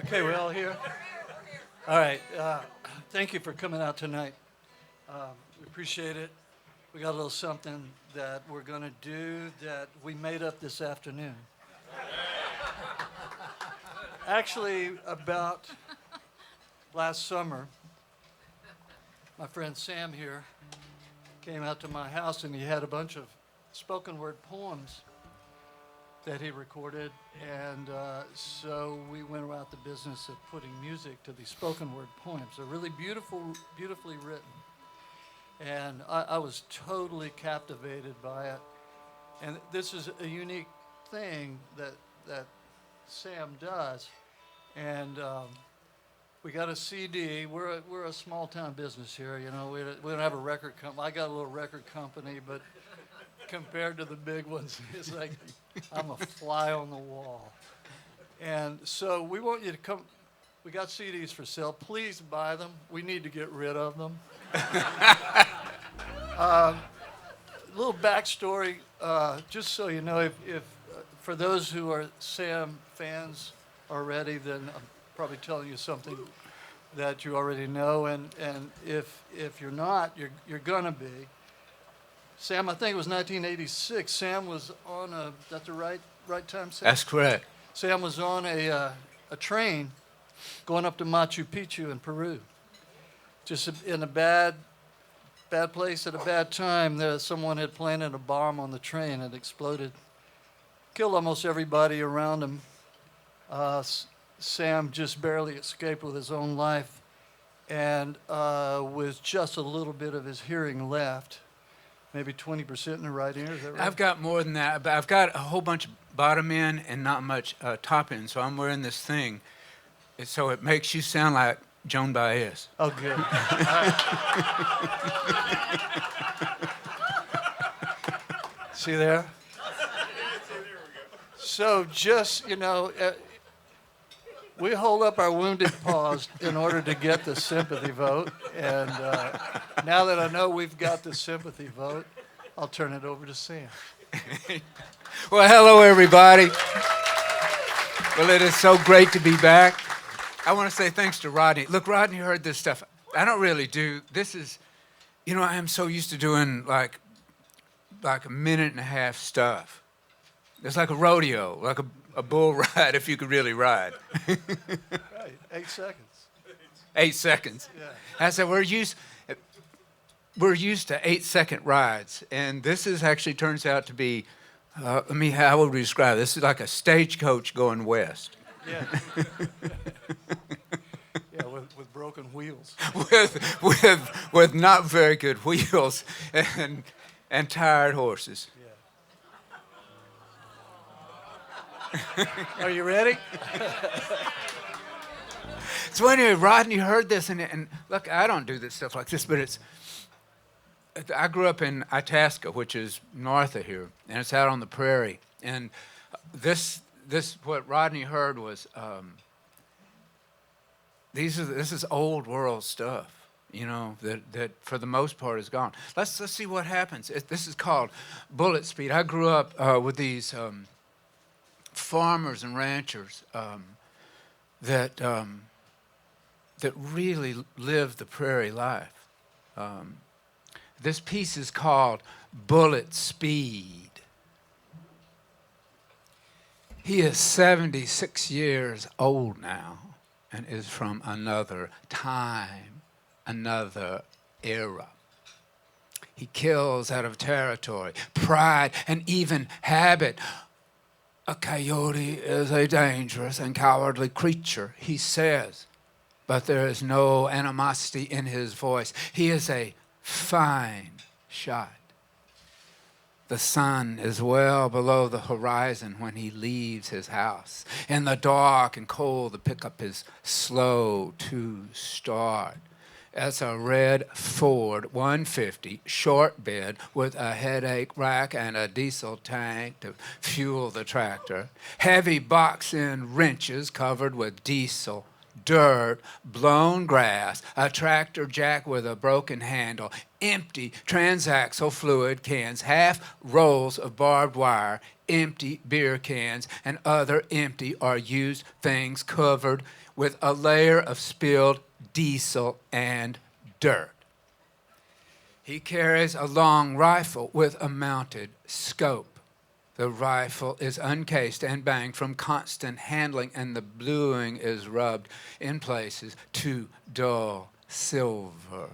Okay, we all here? All right. Thank you for coming out tonight. We appreciate it. We got a little something that we're going to do that we made up this afternoon. Actually, about last summer, my friend Sam here came out to my house and he had a bunch of spoken word poems that he recorded, and so we went about the business of putting music to these spoken word poems. They're really beautifully written, and I was totally captivated by it. And this is a unique thing that Sam does, and we got a CD. We're a small town business here, you know. We don't have a record company. I got a little record company, but compared to the big ones, it's like I'm a fly on the wall. And so we want you to come. We got CDs for sale. Please buy them. We need to get rid of them. Little backstory, just so you know, if for those who are Sam fans already, then I'm probably telling you something that you already know, and if you're not, you're gonna be. Sam, I think it was 1986. Sam was on a, that's the right time, Sam? That's correct. Sam was on a train going up to Machu Picchu in Peru. Just in a bad place at a bad time. Someone had planted a bomb on the train and exploded. Killed almost everybody around him. Sam just barely escaped with his own life, and with just a little bit of his hearing left. Maybe 20% in the right ear, is that right? I've got more than that, but I've got a whole bunch of bottom end and not much top end, so I'm wearing this thing, so it makes you sound like Joan Baez. Oh, good. See there? So just, you know, we hold up our wounded paws in order to get the sympathy vote. And now that I know we've got the sympathy vote, I'll turn it over to Sam. Well, hello, everybody. Well, it is so great to be back. I want to say thanks to Rodney. Look, Rodney heard this stuff. I don't really do. This is, you know, I am so used to doing like a minute and a half stuff. It's like a rodeo, like a bull ride if you could really ride. Right, 8 seconds. 8 seconds. Yeah. I said we're used to 8-second rides, and this is actually turns out to be. How would we describe this? This is like a stagecoach going west. Yeah. Yeah, with broken wheels. with not very good wheels and tired horses. Yeah. Are you ready? So anyway, Rodney heard this, and look, I don't do this stuff like this, but I grew up in Itasca, which is north of here, and it's out on the prairie. And this what Rodney heard was this is old world stuff, you know, that for the most part is gone. Let's see what happens. This is called bullet speed. I grew up with these farmers and ranchers that really lived the prairie life. This piece is called Bullet Speed. He is 76 years old now and is from another time, another era. He kills out of territory, pride, and even habit. A coyote is a dangerous and cowardly creature, he says, but there is no animosity in his voice. He is a fine shot. The sun is well below the horizon when he leaves his house. In the dark and cold, the pickup is slow to start. It's a red Ford 150 short bed with a headache rack and a diesel tank to fuel the tractor. Heavy box-end wrenches covered with diesel, dirt, blown grass, a tractor jack with a broken handle, empty transaxle fluid cans, half rolls of barbed wire, empty beer cans, and other empty or used things covered with a layer of spilled diesel and dirt. He carries a long rifle with a mounted scope. The rifle is uncased and banged from constant handling, and the bluing is rubbed in places to dull silver.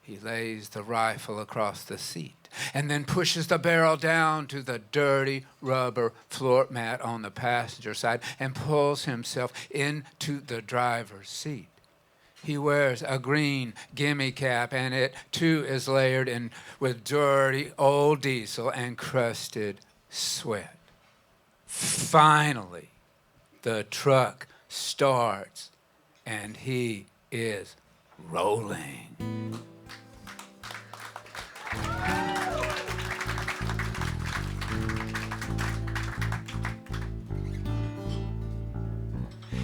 He lays the rifle across the seat and then pushes the barrel down to the dirty rubber floor mat on the passenger side and pulls himself into the driver's seat. He wears a green gimme cap, and it too is layered in with dirty old diesel and crusted sweat. Finally, the truck starts, and he is rolling.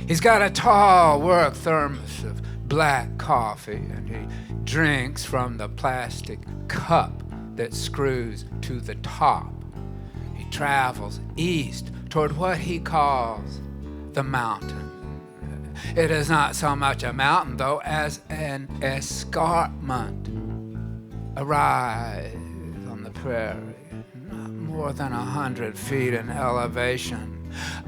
He's got a tall work thermos of black coffee, and he drinks from the plastic cup that screws to the top. He travels east toward what he calls the mountain. It is not so much a mountain, though, as an escarpment, a rise on the prairie, not more than 100 feet in elevation,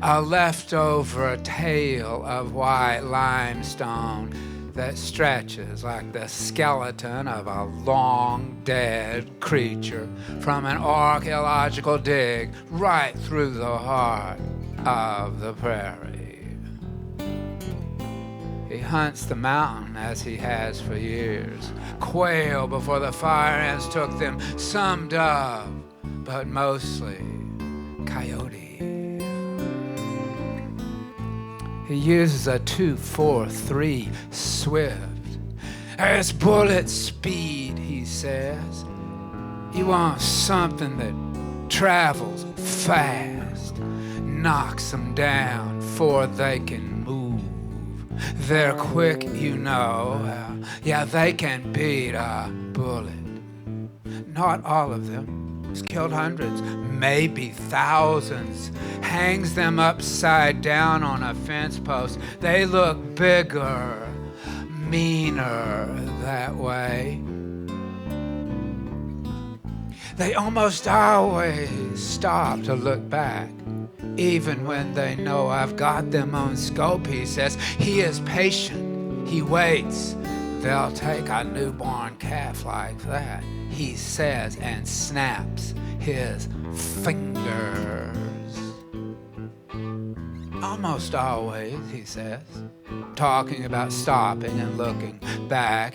a leftover tail of white limestone that stretches like the skeleton of a long-dead creature from an archaeological dig right through the heart of the prairie. He hunts the mountain as he has for years. Quail before the fire ants took them, some dove, but mostly coyote. He uses a 243 Swift. It's bullet speed, he says. He wants something that travels fast, knocks them down before they can move. They're quick, you know. Yeah, they can beat a bullet. Not all of them. He's killed hundreds, maybe thousands. Hangs them upside down on a fence post. They look bigger, meaner that way. They almost always stop to look back, even when they know I've got them on scope, he says. He is patient. He waits. They'll take a newborn calf like that, he says, and snaps his fingers. Almost always, he says, talking about stopping and looking back.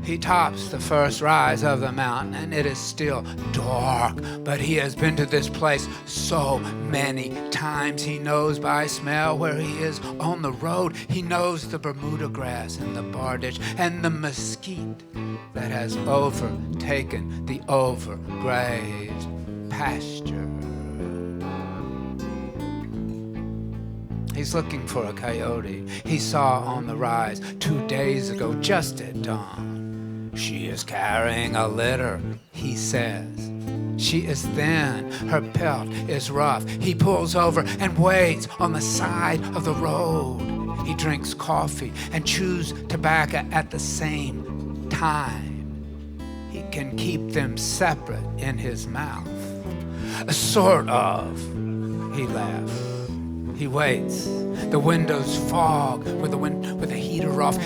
He tops the first rise of the mountain, and it is still dark, but he has been to this place so many times. He knows by smell where he is on the road. He knows the Bermuda grass and the bar ditch and the mesquite that has overtaken the overgrazed pasture. He's looking for a coyote he saw on the rise 2 days ago, just at dawn. She is carrying a litter, he says. She is thin, her pelt is rough. He pulls over and waits on the side of the road. He drinks coffee and chews tobacco at the same time. He can keep them separate in his mouth. Sort of, he laughs. He waits. The windows fog with the heater off.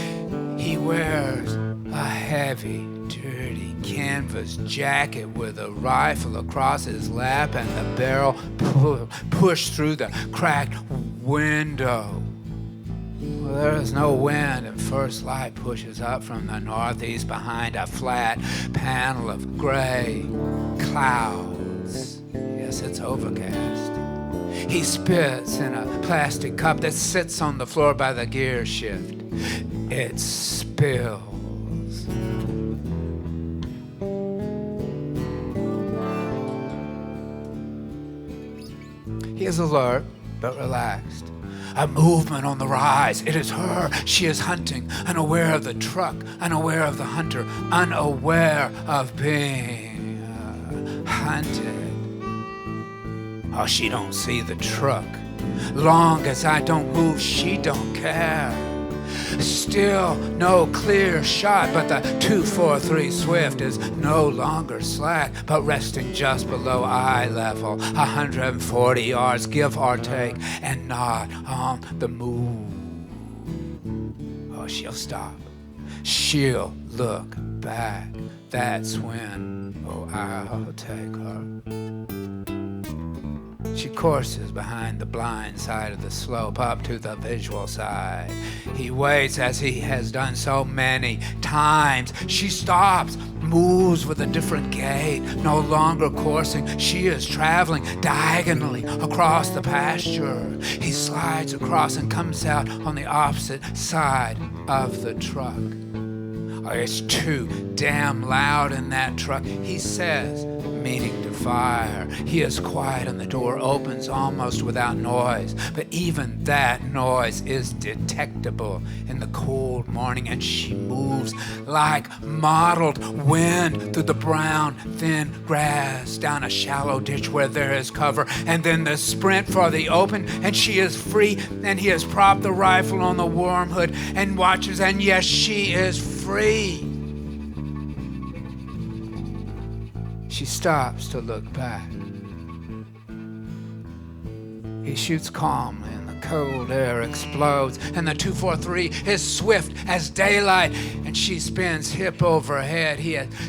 He wears a heavy, dirty canvas jacket with a rifle across his lap and the barrel pushed through the cracked window. Well, there is no wind, and first light pushes up from the northeast behind a flat panel of gray clouds. Yes, it's overcast. He spits in a plastic cup that sits on the floor by the gear shift. It spills. He is alert but relaxed. A movement on the rise. It is her. She is hunting, unaware of the truck, unaware of the hunter, unaware of being hunted. Oh, she don't see the truck. Long as I don't move, she don't care. Still no clear shot, but the 243 Swift is no longer slack, but resting just below eye level, 140 yards, give or take, and not on the move. Oh, she'll stop. She'll look back. That's when, oh, I'll take her. She courses behind the blind side of the slope up to the visual side. He waits as he has done so many times. She stops, moves with a different gait, no longer coursing. She is traveling diagonally across the pasture. He slides across and comes out on the opposite side of the truck. Oh, it's too damn loud in that truck, he says, meaning to fire. He is quiet and the door opens almost without noise, but even that noise is detectable in the cold morning, and she moves like mottled wind through the brown, thin grass, down a shallow ditch where there is cover, and then the sprint for the open, and she is free, and he has propped the rifle on the worm hood and watches, and yes, she is free. She stops to look back. He shoots calmly and the cold air explodes, and the 243 is swift as daylight, and she spins hip over head.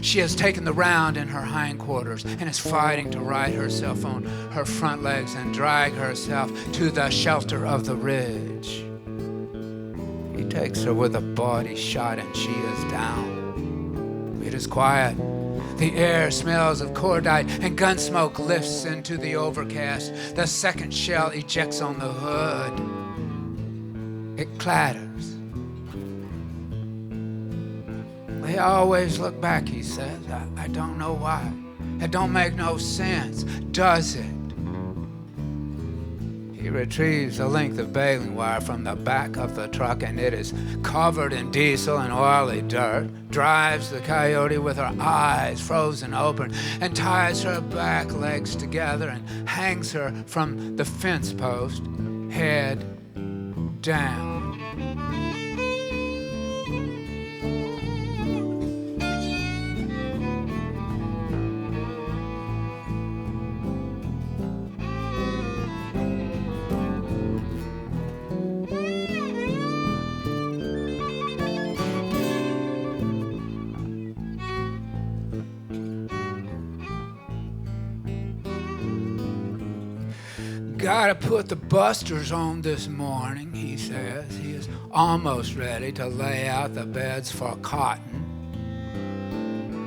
She has taken the round in her hindquarters and is fighting to right herself on her front legs and drag herself to the shelter of the ridge. He takes her with a body shot and she is down. It is quiet. The air smells of cordite and gun smoke lifts into the overcast. The second shell ejects on the hood. It clatters. They always look back, he says. I don't know why. It don't make no sense, does it? He retrieves a length of baling wire from the back of the truck, and it is covered in diesel and oily dirt, drives the coyote with her eyes frozen open, and ties her back legs together and hangs her from the fence post, head down. Gotta put the busters on this morning, he says. He is almost ready to lay out the beds for cotton.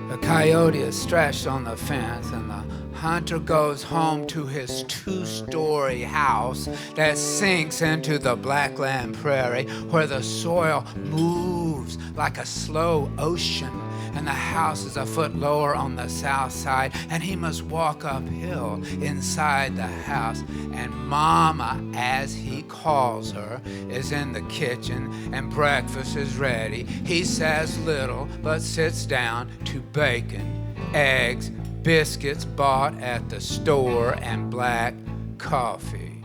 The coyote is stretched on the fence, and the hunter goes home to his 2-story house that sinks into the blackland prairie, where the soil moves like a slow ocean, and the house is a foot lower on the south side, and he must walk uphill inside the house. And Mama, as he calls her, is in the kitchen, and breakfast is ready. He says little, but sits down to bacon, eggs, biscuits bought at the store, and black coffee.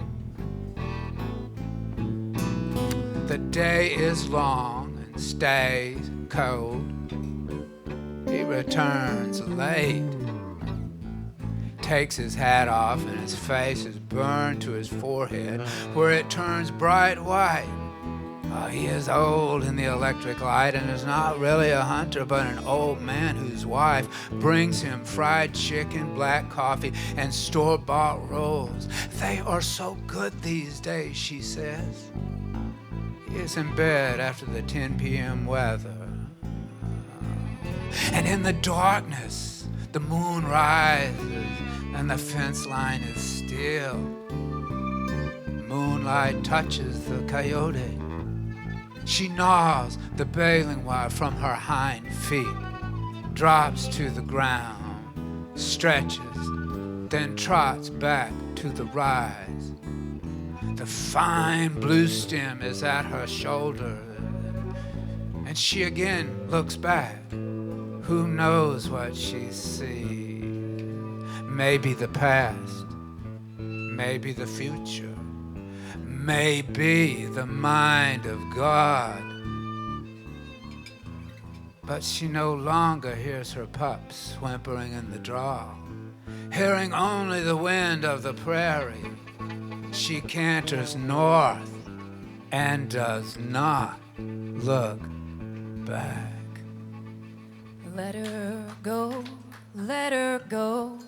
The day is long and stays cold. He returns late, takes his hat off, and his face is burned to his forehead, where it turns bright white. He is old in the electric light and is not really a hunter, but an old man whose wife brings him fried chicken, black coffee, and store-bought rolls. They are so good these days, she says. He is in bed after the 10 p.m. weather. And in the darkness, the moon rises and the fence line is still. Moonlight touches the coyote. She gnaws the baling wire from her hind feet, drops to the ground, stretches, then trots back to the rise. The fine blue stem is at her shoulder, and she again looks back. Who knows what she sees? Maybe the past, maybe the future, may be the mind of God, but she no longer hears her pups whimpering in the draw, hearing only the wind of the prairie. She canters north and does not look back. Let her go, let her go,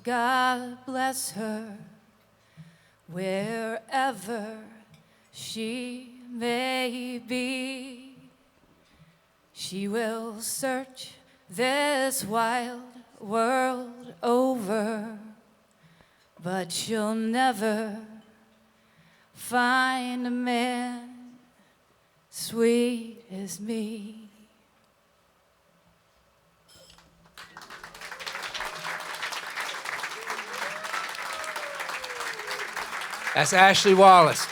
God bless her, wherever she may be. She will search this wild world over, but she'll never find a man sweet as me. That's Ashley Wallace.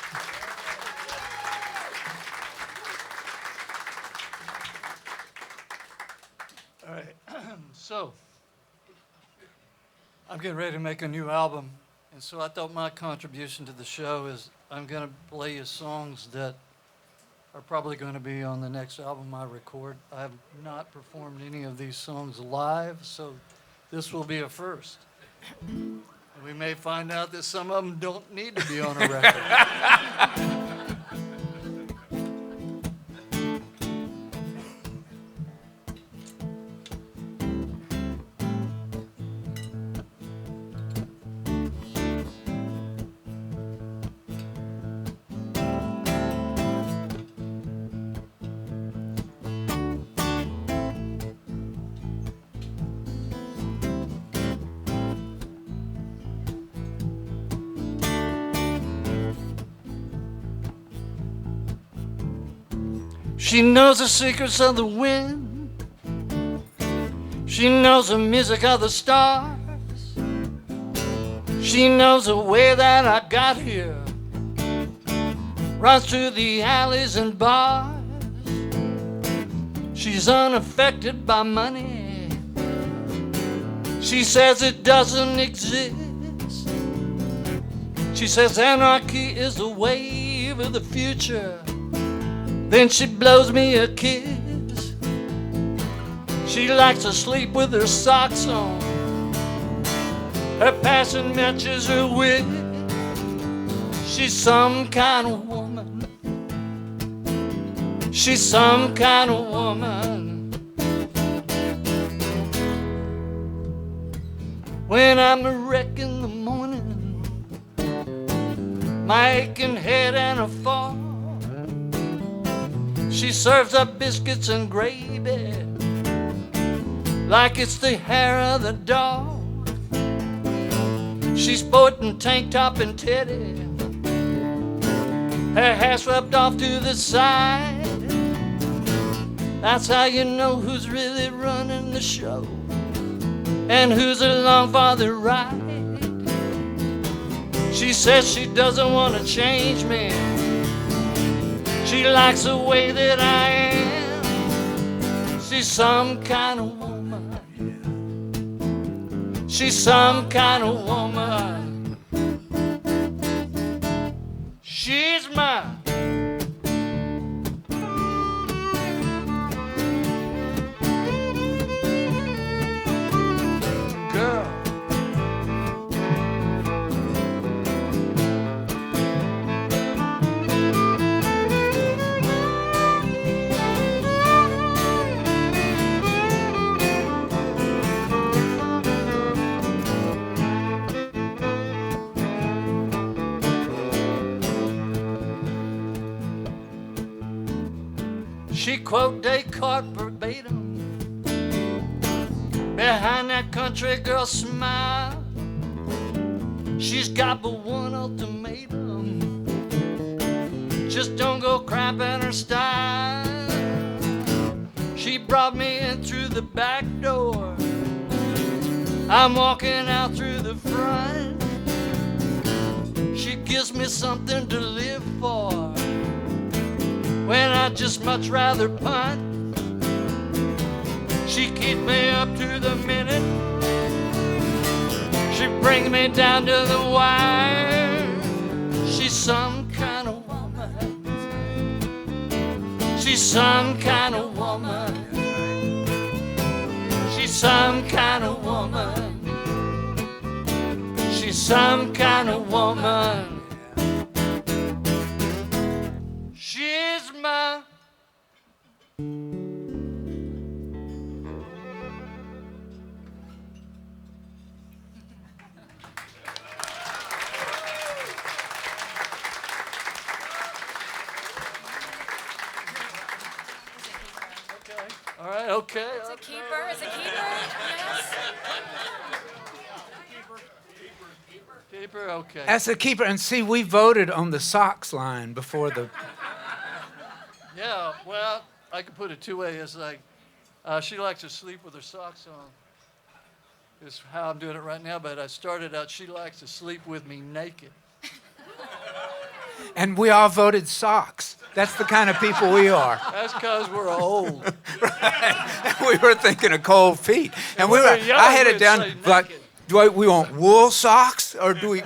All right, so I'm getting ready to make a new album, and so I thought my contribution to the show is I'm going to play you songs that are probably going to be on the next album I record. I have not performed any of these songs live, so this will be a first. And we may find out that some of them don't need to be on a record. She knows the secrets of the wind. She knows the music of the stars. She knows the way that I got here. Runs through the alleys and bars. She's unaffected by money. She says it doesn't exist. She says anarchy is the wave of the future. Then she blows me a kiss. She likes to sleep with her socks on. Her passion matches her wit. She's some kind of woman. She's some kind of woman. When I'm a wreck in the morning, my aching head and a fall, she serves up biscuits and gravy like it's the hair of the dog. She's sporting tank top and teddy, her hair swept off to the side. That's how you know who's really running the show and who's along for the ride. She says she doesn't want to change me. She likes the way that I am. She's some kind of woman. She's some kind of woman. She's mine. Girl. She quote Descartes verbatim behind that country girl's smile. She's got but one ultimatum: just don't go cramping her style. She brought me in through the back door. I'm walking out through the front. She gives me something to live for when I'd just much rather punt. She keeps me up to the minute. She brings me down to the wire. She's some kind of She's some kind of woman. She's some kind of woman. She's some kind of woman. She's my all right, okay. It's a keeper. It's a keeper. Yes. Keeper, okay. That's a keeper. And see, we voted on the socks line before the. Yeah, well, I could put it two ways. It's like she likes to sleep with her socks on. Is how I'm doing it right now. But I started out, she likes to sleep with me naked. And we all voted socks. That's the kind of people we are. That's because we're old. Right. We were thinking of cold feet. And we were, young, I had it we'd down say like, naked. do we want wool socks or do we?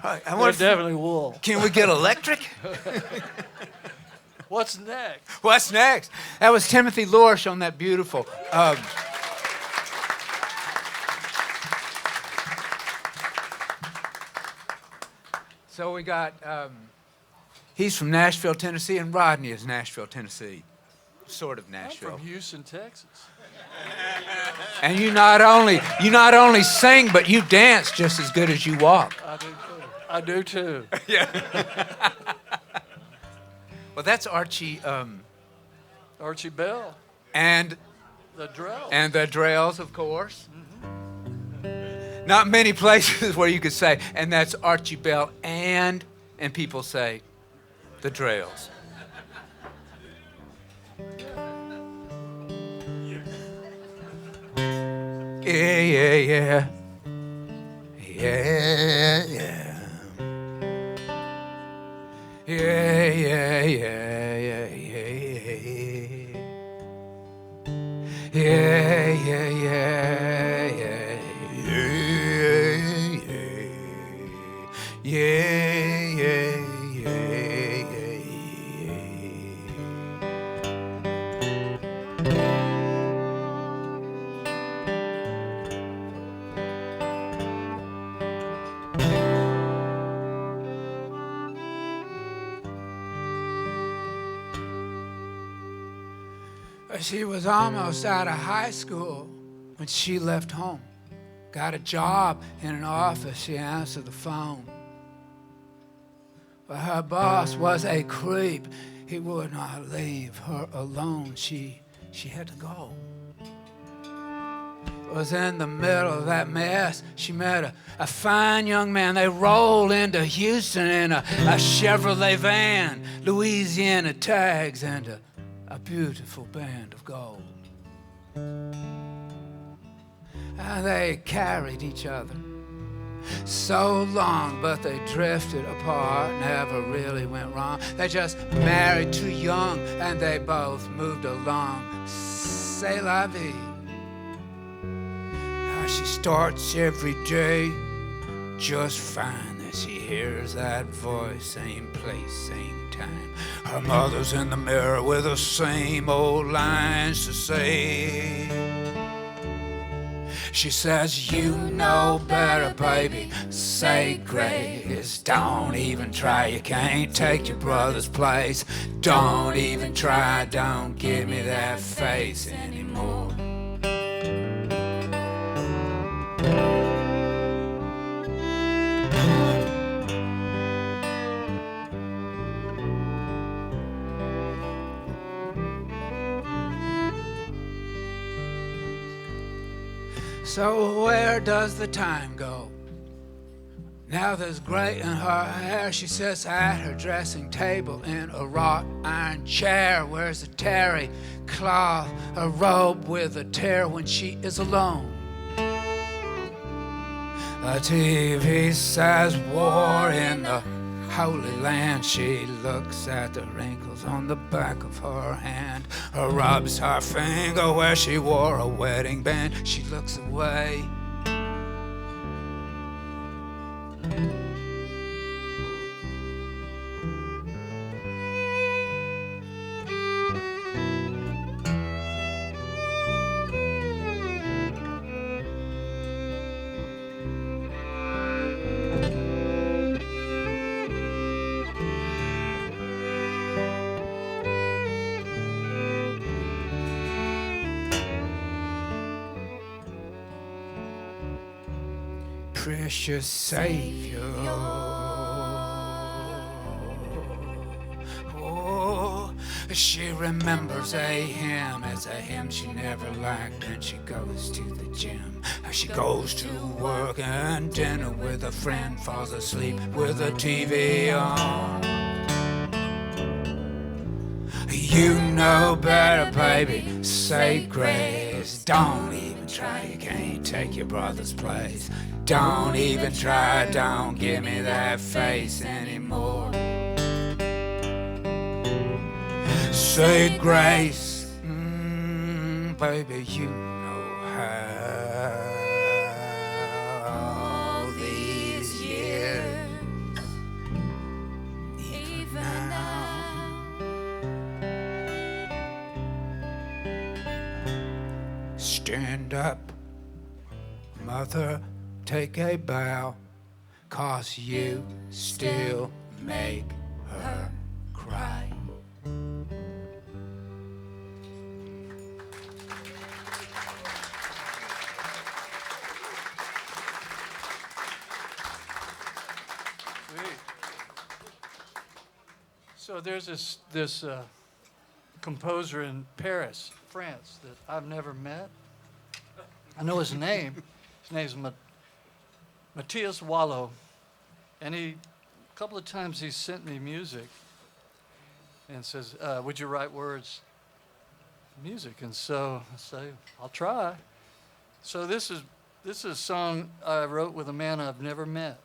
I They're wonder if- definitely wool. Can we get electric? What's next? What's next? That was Timothy Lorsch on that beautiful. So we got, he's from Nashville, Tennessee, and Rodney is Nashville, Tennessee. Sort of I'm Nashville. from Houston, Texas. And you not only sing, but you dance just as good as you walk. I do too. Yeah. Well, that's Archie Archie Bell, and the Drell. the Drells, of course. Not many places where you could say, and that's Archie Bell and people say, the Drells. Yeah, yeah, yeah. Yeah, yeah. Yeah, yeah, yeah, yeah, yeah. Yeah, yeah, yeah, yeah. Yeah, yeah, yeah, yeah, She was almost out of high school when she left home. Got a job in an office, she answered the phone. But her boss was a creep. He would not leave her alone. She had to go. It was in the middle of that mess. She met a fine young man. They rolled into Houston in a Chevrolet van, Louisiana tags, and a beautiful band of gold. And they carried each other so long, but they drifted apart, never really went wrong. They just married too young, and they both moved along. C'est la vie. Now she starts every day just fine. Then she hears that voice, same place, same time. Her mother's in the mirror with the same old lines to say. She says, you know better, baby. Say grace. Don't even try. You can't take your brother's place. Don't even try. Don't give me that face anymore. So where does the time go? Now there's gray in her hair. She sits at her dressing table in a wrought iron chair. Wears a terry cloth, a robe with a tear when she is alone. The TV says war in the Holy Land. She looks at the wrinkles on the back of her hand. Her rubs her finger where she wore a wedding band. She looks away. precious Savior. Oh, she remembers a hymn as a hymn she never liked, and she goes to the gym. She goes to work and dinner with a friend, falls asleep with the TV on. You know better, baby, say grace. Don't even try, you can't take your brother's place. Don't even try, don't give me that face anymore. Say grace, baby, you know how. All these years, even now. Stand up, mother, take a bow, 'cause you still make her cry. So there's this composer in Paris, France, that I've never met. I know his name. His name's Matthias Wallow, and a couple of times he sent me music and says, "Would you write words, music?" And so I say, "I'll try." So this is a song I wrote with a man I've never met.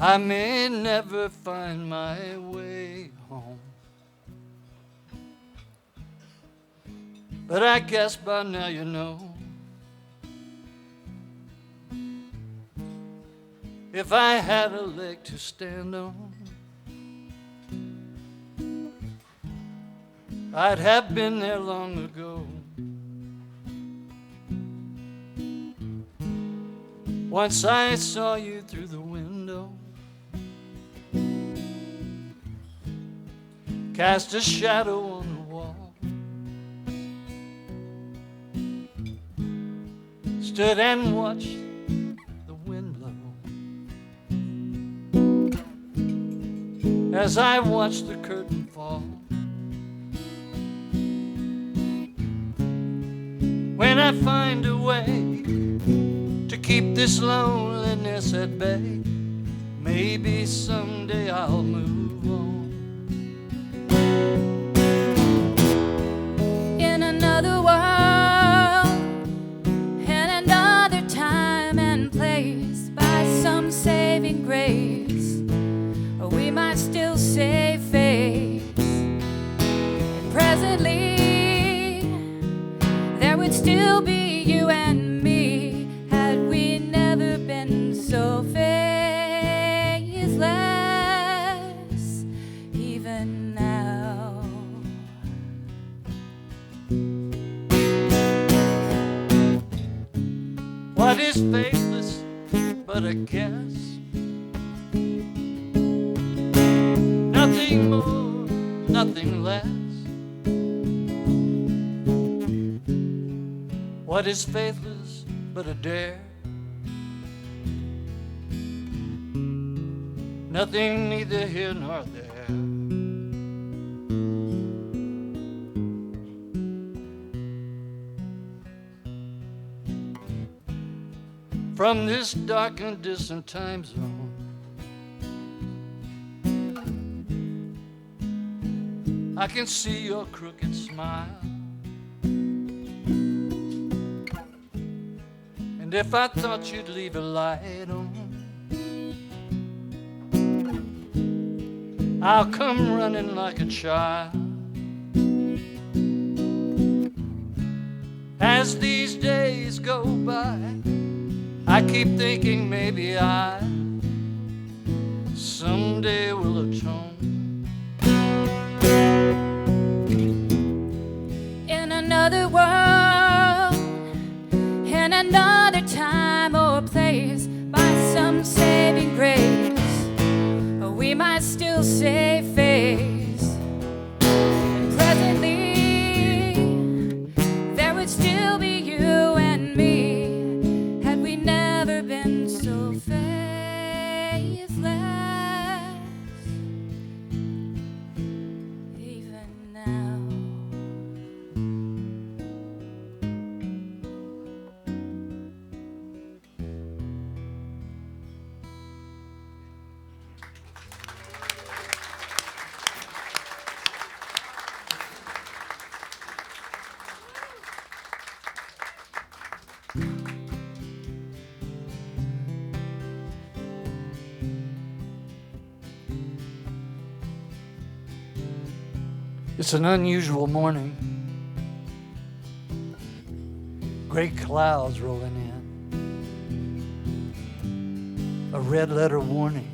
I may never find my way home, but I guess by now you know. If I had a leg to stand on, I'd have been there long ago. Once I saw you through the window, cast a shadow on the wall, stood and watched the wind blow, as I watched the curtain fall. When I find a way to keep this loneliness at bay, maybe someday I'll move on. In another world, in another time and place, by some saving grace, we might still save face. And presently, there would still be you and me, had we never been so faithless, even now. What is faithless but a guess? Nothing more, nothing less. What is faithless but a dare? Nothing neither here nor there. From this dark and distant time zone, I can see your crooked smile. And if I thought you'd leave a light on, I'll come running like a child. As these days go by, I keep thinking maybe I someday will atone. In another world, in another time or place, by some saving grace, we might still save face. And presently, there It's an unusual morning. Great clouds rolling in. A red letter warning.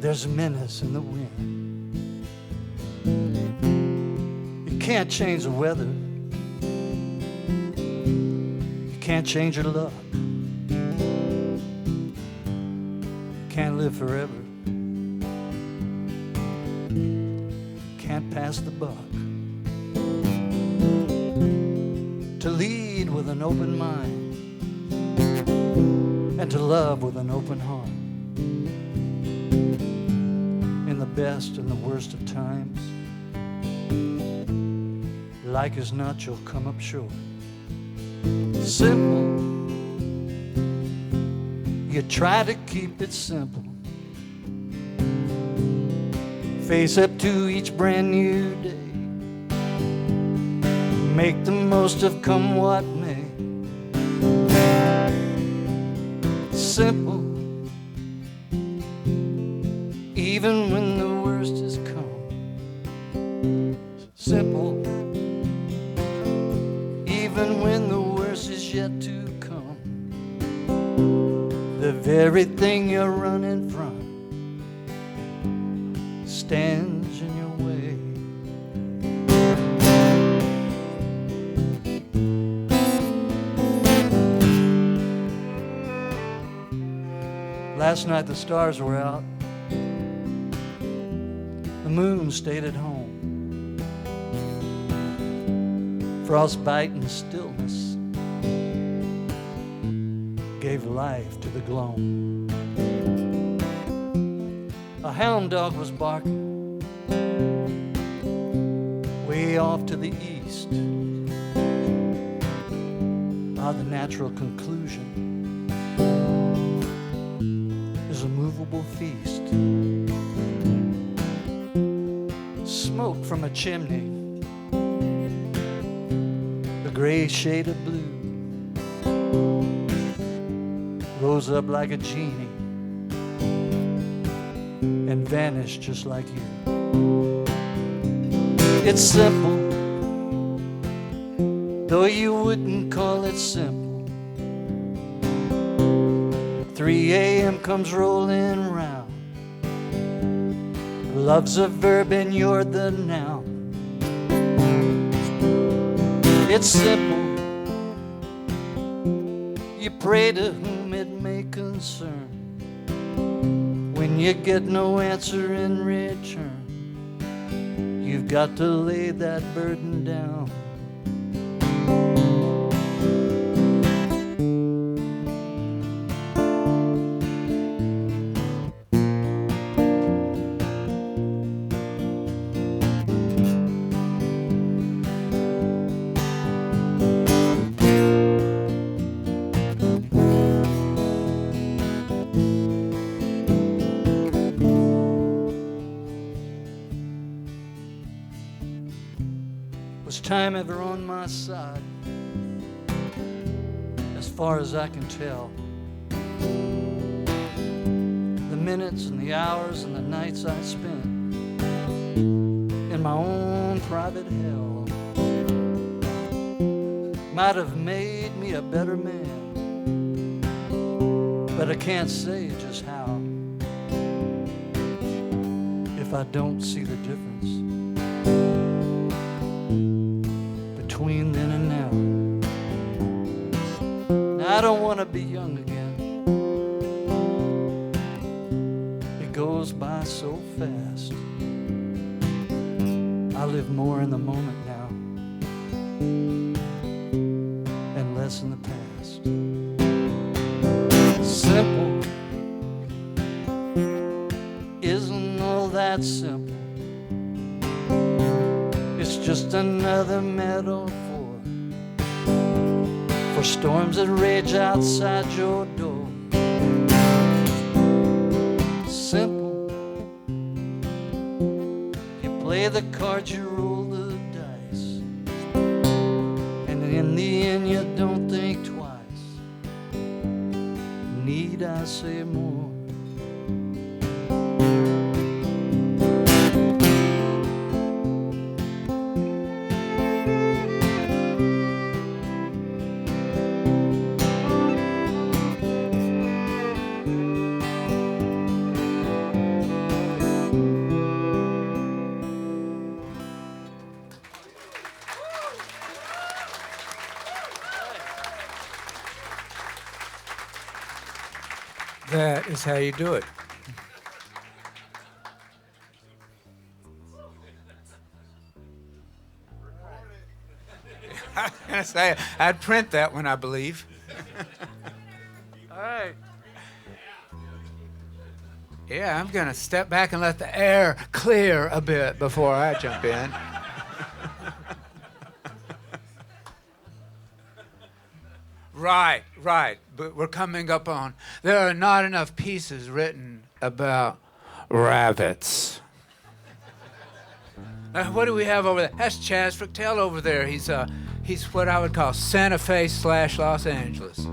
There's menace in the wind. You can't change the weather. You can't change your luck. You can't live forever. Can't pass the buck. To lead with an open mind and to love with an open heart. In the best and the worst of times, like as not you'll come up short. Simple. You try to keep it simple. Face up to each brand new day. Make the most of come what may. Simple. Even when the worst has come. Simple. Even when the worst is yet to come. The very thing you're running from stands in your way. Last night the stars were out. The moon stayed at home. Frostbite and stillness gave life to the gloam. A hound dog was barking way off to the east. The natural conclusion is a movable feast. Smoke from a chimney, the gray shade of blue, rose up like a genie and vanished just like you. It's simple, though you wouldn't call it simple. 3 a.m. comes rolling round. Love's a verb and you're the noun. It's simple. You pray to whom it may concern. When you get no answer in return, you've got to lay that burden down. Was time ever on my side? As far as I can tell, the minutes and the hours and the nights I spent in my own private hell might have made me a better man, but I can't say just how if I don't see the difference between then and now. I don't want to be young again. It goes by so fast. I live more in the moment now and less in the past. Simple isn't all that simple. It's just another metaphor for storms that rage outside your door. Simple. You play the cards, you roll the dice, and in the end you don't think twice. Need I say more? is how you do it. I was going to say, I'd print that one, I believe. All right. Yeah, I'm going to step back and let the air clear a bit before I jump in. Right. But we're coming up on, there are not enough pieces written about rabbits. What do we have over there? That's Chaz Frictel over there. He's what I would call Santa Fe / Los Angeles.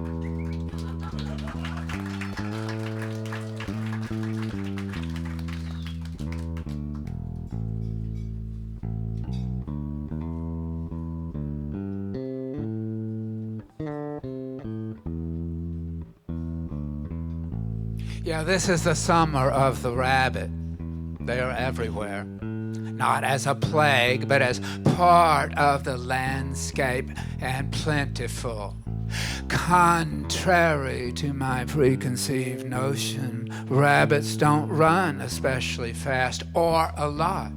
Yeah, this is the summer of the rabbit. They are everywhere. Not as a plague, but as part of the landscape and plentiful. Contrary to my preconceived notion, rabbits don't run especially fast or a lot.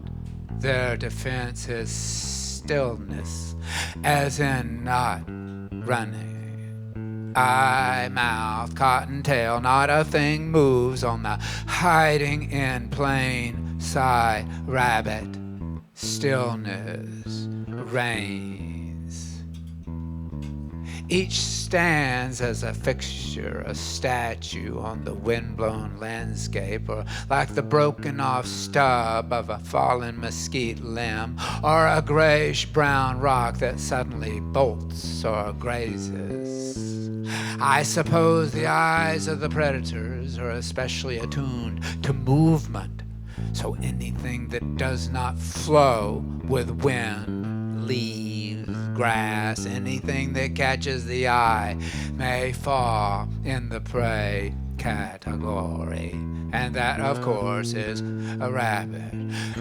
Their defense is stillness, as in not running. Eye, mouth, cottontail, not a thing moves on the hiding in plain sight rabbit. Stillness reigns. Each stands as a fixture, a statue on the windblown landscape, or like the broken off stub of a fallen mesquite limb, or a grayish-brown rock that suddenly bolts or grazes. I suppose the eyes of the predators are especially attuned to movement, so anything that does not flow with wind, leaves, grass, anything that catches the eye may fall in the prey category. And that, of course, is a rabbit.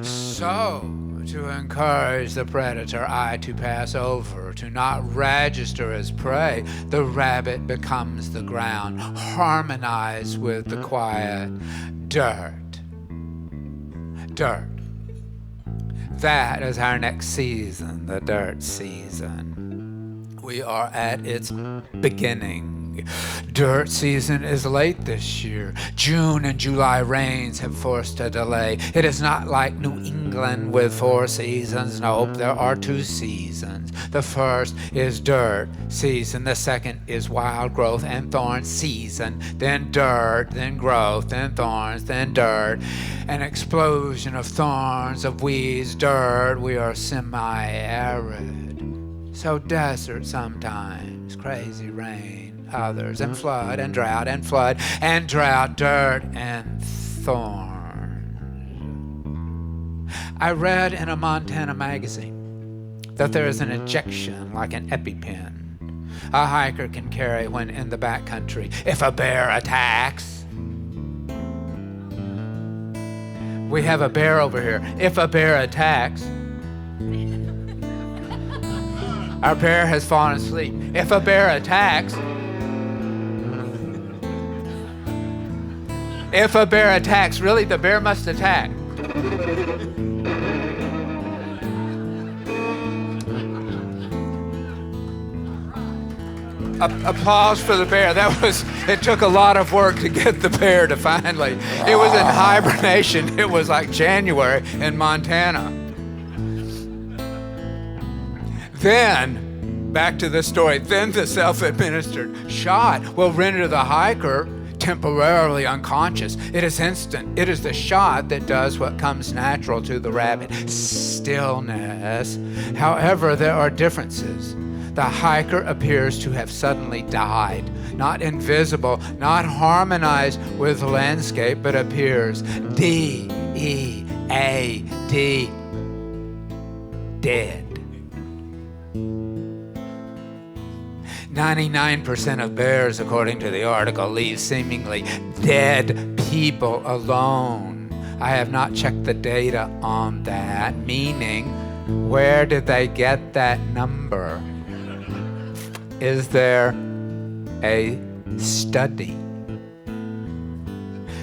So, to encourage the predator eye to pass over, to not register as prey, the rabbit becomes the ground, harmonized with the quiet dirt. Dirt. That is our next season, the dirt season. We are at its beginning. Dirt season is late this year. June and July rains have forced a delay. It is not like New England with 4 seasons. Nope, there are 2 seasons. The first is dirt season. The second is wild growth and thorn season. Then dirt, then growth, then thorns, then dirt. An explosion of thorns, of weeds, dirt. We are semi-arid. So desert sometimes, crazy rain. Others, and flood, and drought, and flood, and drought, dirt, and thorns. I read in a Montana magazine that there is an injection like an EpiPen a hiker can carry when in the backcountry if a bear attacks. We have a bear over here. If a bear attacks, our bear has fallen asleep. If a bear attacks, if a bear attacks, really, the bear must attack. Applause for the bear. It took a lot of work to get the bear to finally, it was in hibernation. It was like January in Montana. Then, back to the story, then the self-administered shot will render the hiker temporarily unconscious. It is instant. It is the shot that does what comes natural to the rabbit, stillness. However, there are differences. The hiker appears to have suddenly died, not invisible, not harmonized with the landscape, but appears D-E-A-D, dead. 99% of bears, according to the article, leave seemingly dead people alone. I have not checked the data on that, meaning, where did they get that number? Is there a study?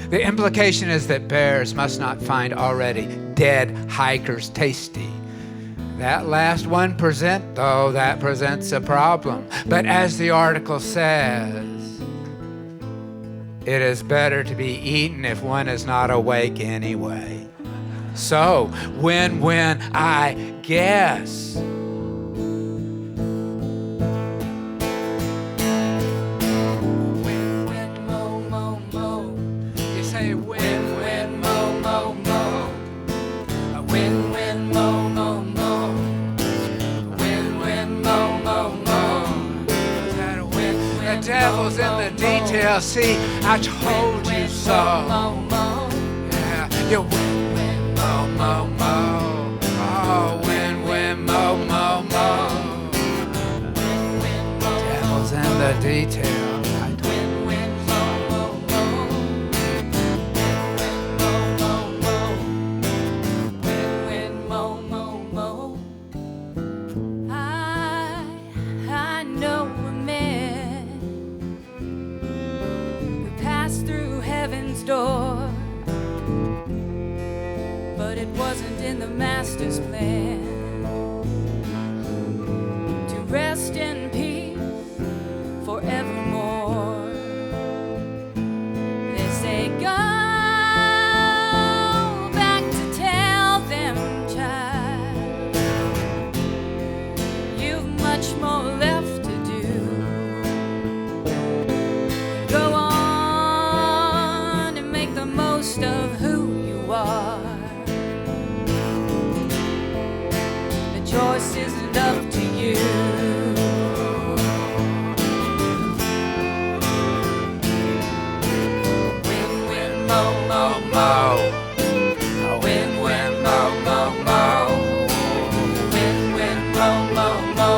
The implication is that bears must not find already dead hikers tasty. That last 1%, though, that presents a problem. But as the article says, it is better to be eaten if one is not awake anyway. So, win-win, I guess. Devil's in the details. See, I told you so. Yeah, you win, mo, mo, mo. Oh, win, win, mo, mo, mo. Devil's in the details. I told you. I know a man through heaven's door, but it wasn't in the master's plan to rest in peace forevermore. They say go back to tell them, child, you've much more left to do. Go on most of who you are. The choice isn't up to you. Win, win, mo, mo, mo. Win, win, mo, mo, mo. Win, win, mo, mo, mo.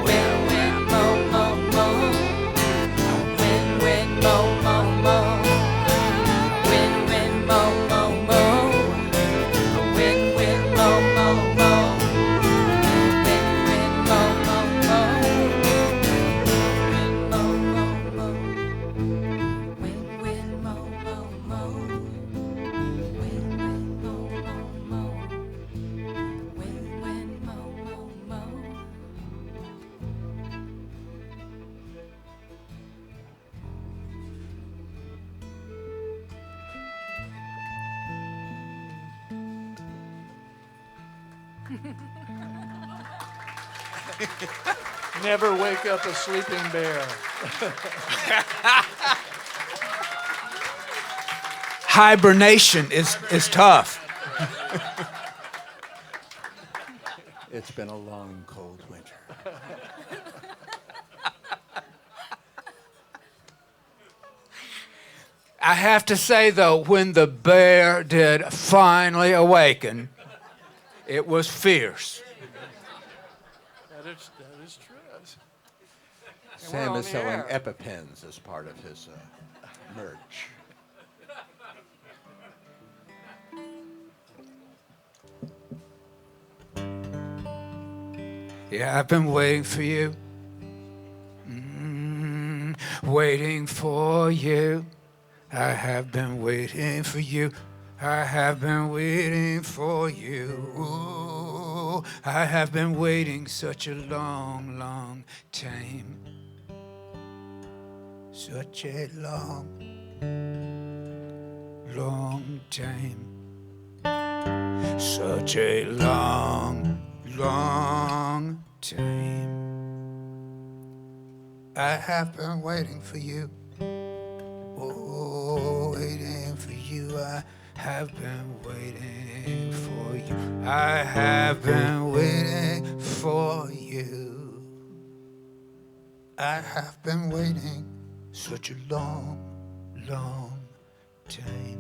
Win, win, mo, mo, mo. Win, win, mo, mo, mo. Never wake up a sleeping bear. Hibernation is tough. It's been a long, cold winter. I have to say, though, when the bear did finally awaken, it was fierce. That is true. Sam on is the selling air. EpiPens as part of his merch. Yeah, I've been waiting for you. Waiting for you. I have been waiting for you. I have been waiting for you. Ooh, I have been waiting such a long, long time. Such a long, long time. Such a long, long time. I have been waiting for you. Oh, waiting for you. I have been waiting for you. I have been waiting for you. I have been waiting such a long, long time.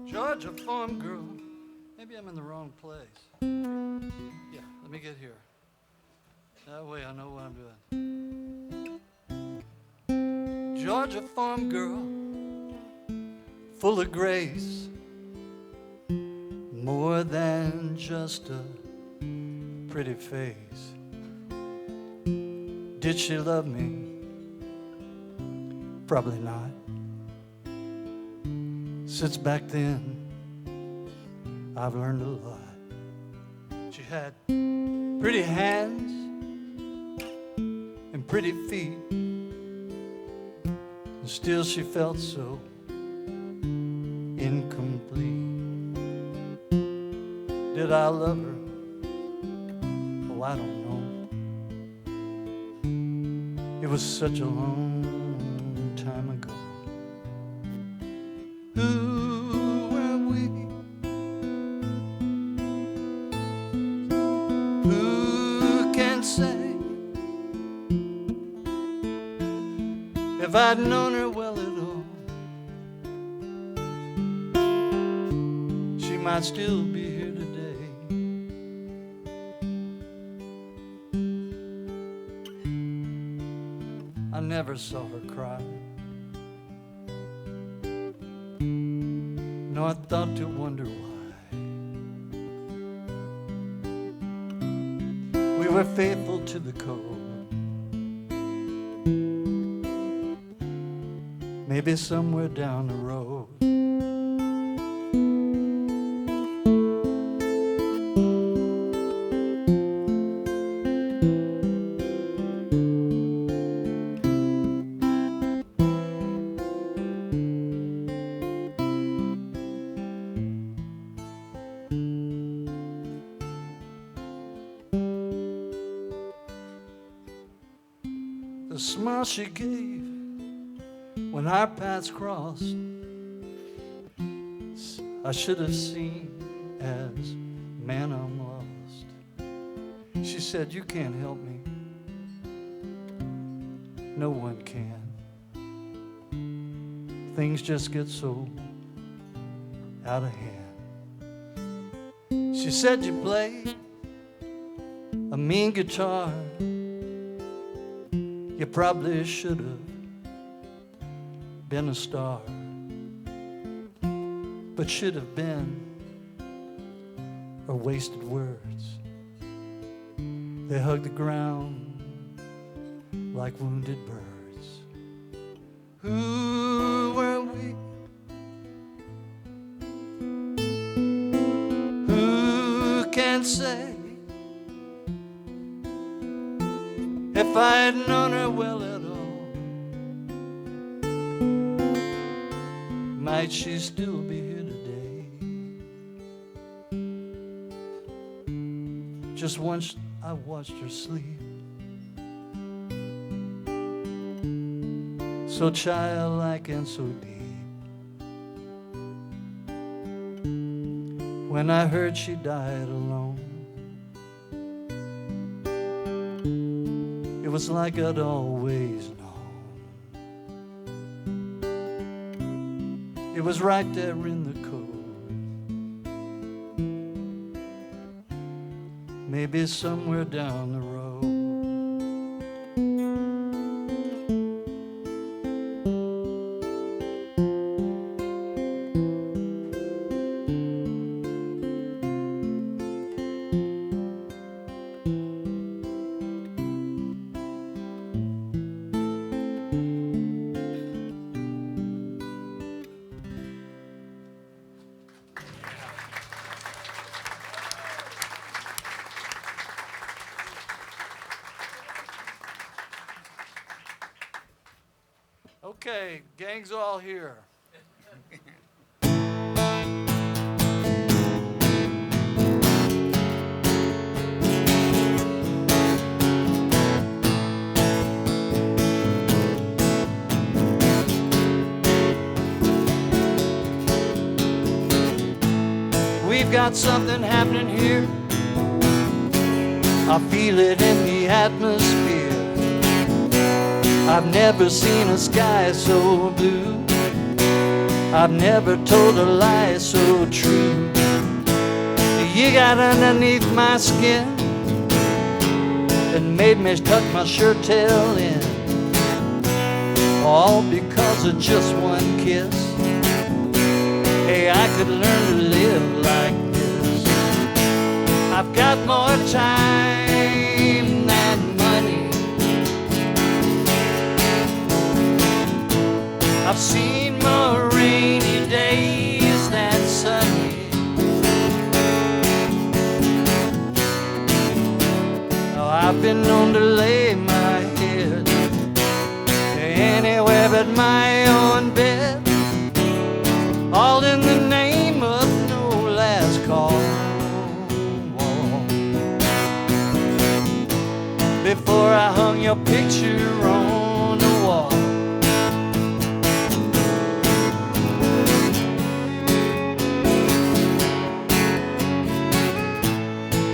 Georgia farm girl. Maybe I'm in the wrong place. Yeah, let me get here. That way I know what I'm doing. Georgia farm girl, full of grace, more than just a pretty face. Did she love me? Probably not. Since back then, I've learned a lot. She had pretty hands and pretty feet, and still she felt so incomplete. Did I love her? Oh, I don't know. It was such a long time ago. Who were we? Who can say? If I'd known her well at all, she might still be here today. I never saw her cry, nor thought to wonder why. We were faithful to the code. Maybe somewhere down the road. The smile she gave when our paths crossed, I should have seen as, man, I'm lost. She said, you can't help me. No one can. Things just get so out of hand. She said, you play a mean guitar. You probably should have been a star, but should have been are wasted words. They hug the ground like wounded birds. Who were we? Who can say? If I had known her well at all, might she still be here today? Just once I watched her sleep, so childlike and so deep. When I heard she died alone, it was like I'd always known. It was right there in the code, maybe somewhere down the road. Okay, gang's all here. We've got something happening here. I feel it in the atmosphere. I've never seen a sky so blue. I've never told a lie so true. You got underneath my skin and made me tuck my shirt tail in, all because of just one kiss. Hey, I could learn to live like this. I've got more time than money. I've seen more rainy days than sunny. Oh, I've been known to lay my head anywhere but my own bed, all in the name of no last call. Before I hung your picture on the wall,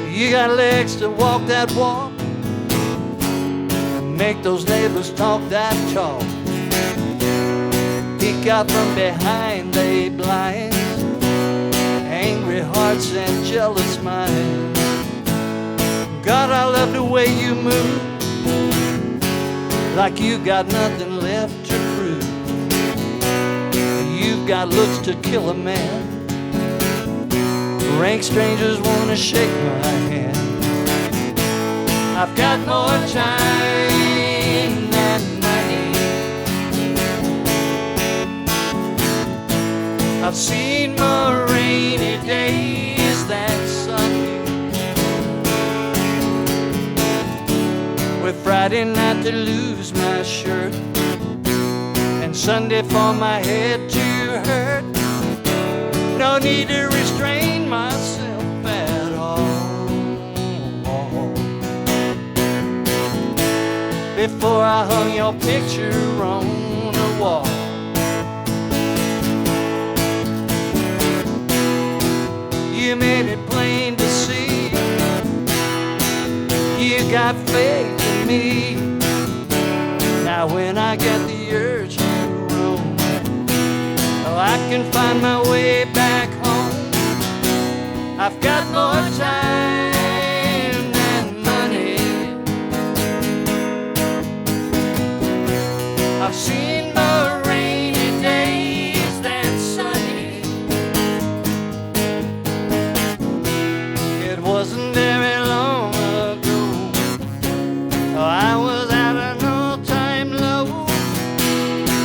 you got legs to walk that walk, make those neighbors talk that talk. Peek out from behind they blinds, angry hearts and jealous minds. God, I love the way you move, like you got nothing left to prove. You've got looks to kill a man. Rank strangers wanna shake my hand. I've got more time than money. I've seen more rainy days than sunny. With Friday night to lose my shirt and Sunday for my head to hurt. No need to restrain myself at all. Before I hung your picture on the wall, you made it plain to see you got faith in me. Now when I get the urge to roam, oh, I can find my way back home. I've got more time than money. I've seen more rainy days than sunny. It wasn't very long ago, I was at an all-time low,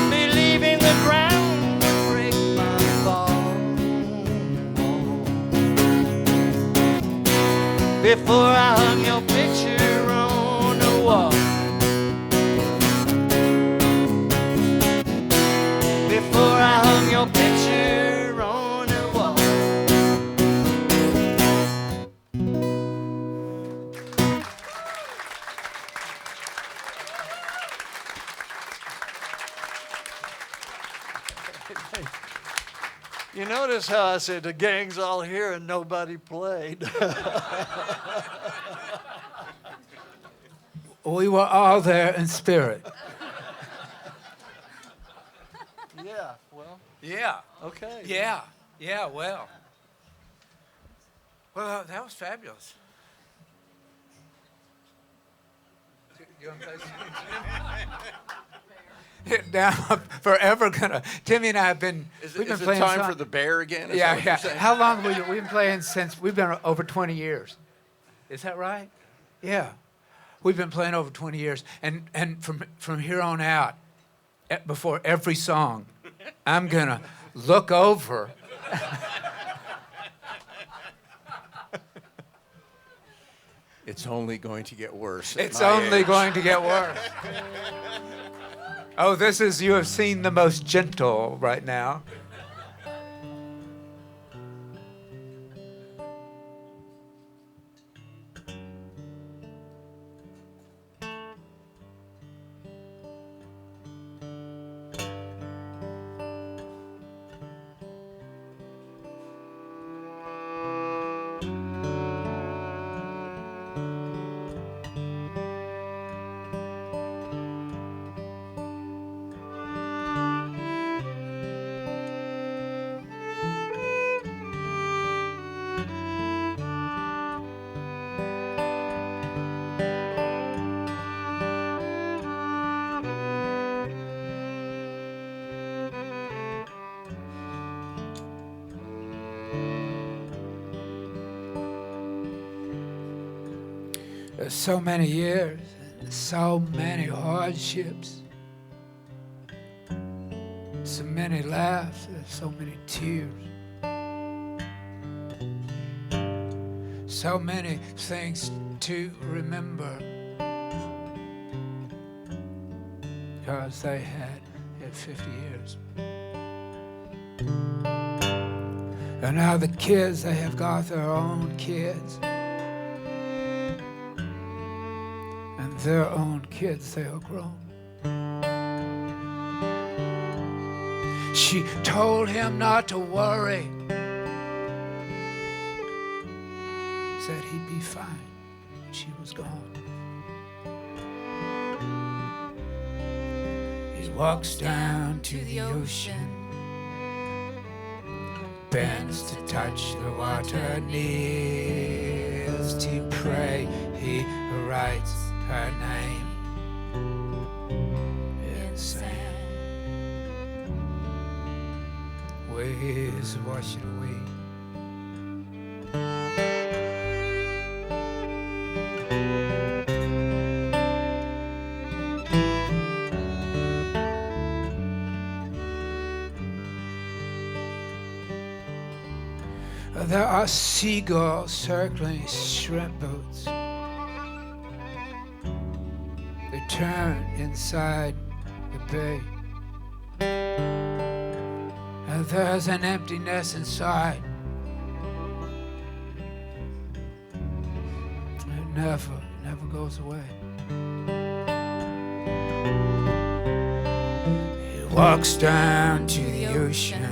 believing the ground would break my fall. Before I hung your picture on the wall, before I hung your picture on the wall. You notice how I said the gang's all here and nobody played. We were all there in spirit. Yeah, well, Yeah. okay. Yeah. Yeah, well. Well, that was fabulous. You want to play something? Now, I'm forever gonna. Timmy and I have been. We've been Is it playing time song- for the bear again? Is Yeah, that what yeah. you're saying? How long have we been playing since? We've been over 20 years. Is that right? Yeah. We've been playing over 20 years. And from here on out, before every song, I'm going to look over. It's only going to get worse. at It's my only age. going to get worse. Oh, this is, you have seen the most gentle right now. There's so many years, so many hardships, so many laughs, and so many tears, so many things to remember, because they had 50 years. And now the kids, they have got their own kids. And their own kids, they are grown. She told him not to worry. Said he'd be fine when she was gone. He walks down to the ocean, bends to touch the water, kneels to pray. He writes her name in sand, waves wash it away. There are seagulls circling shrimp boats. They turn inside the bay. And there's an emptiness inside. It never goes away. He walks down to the ocean,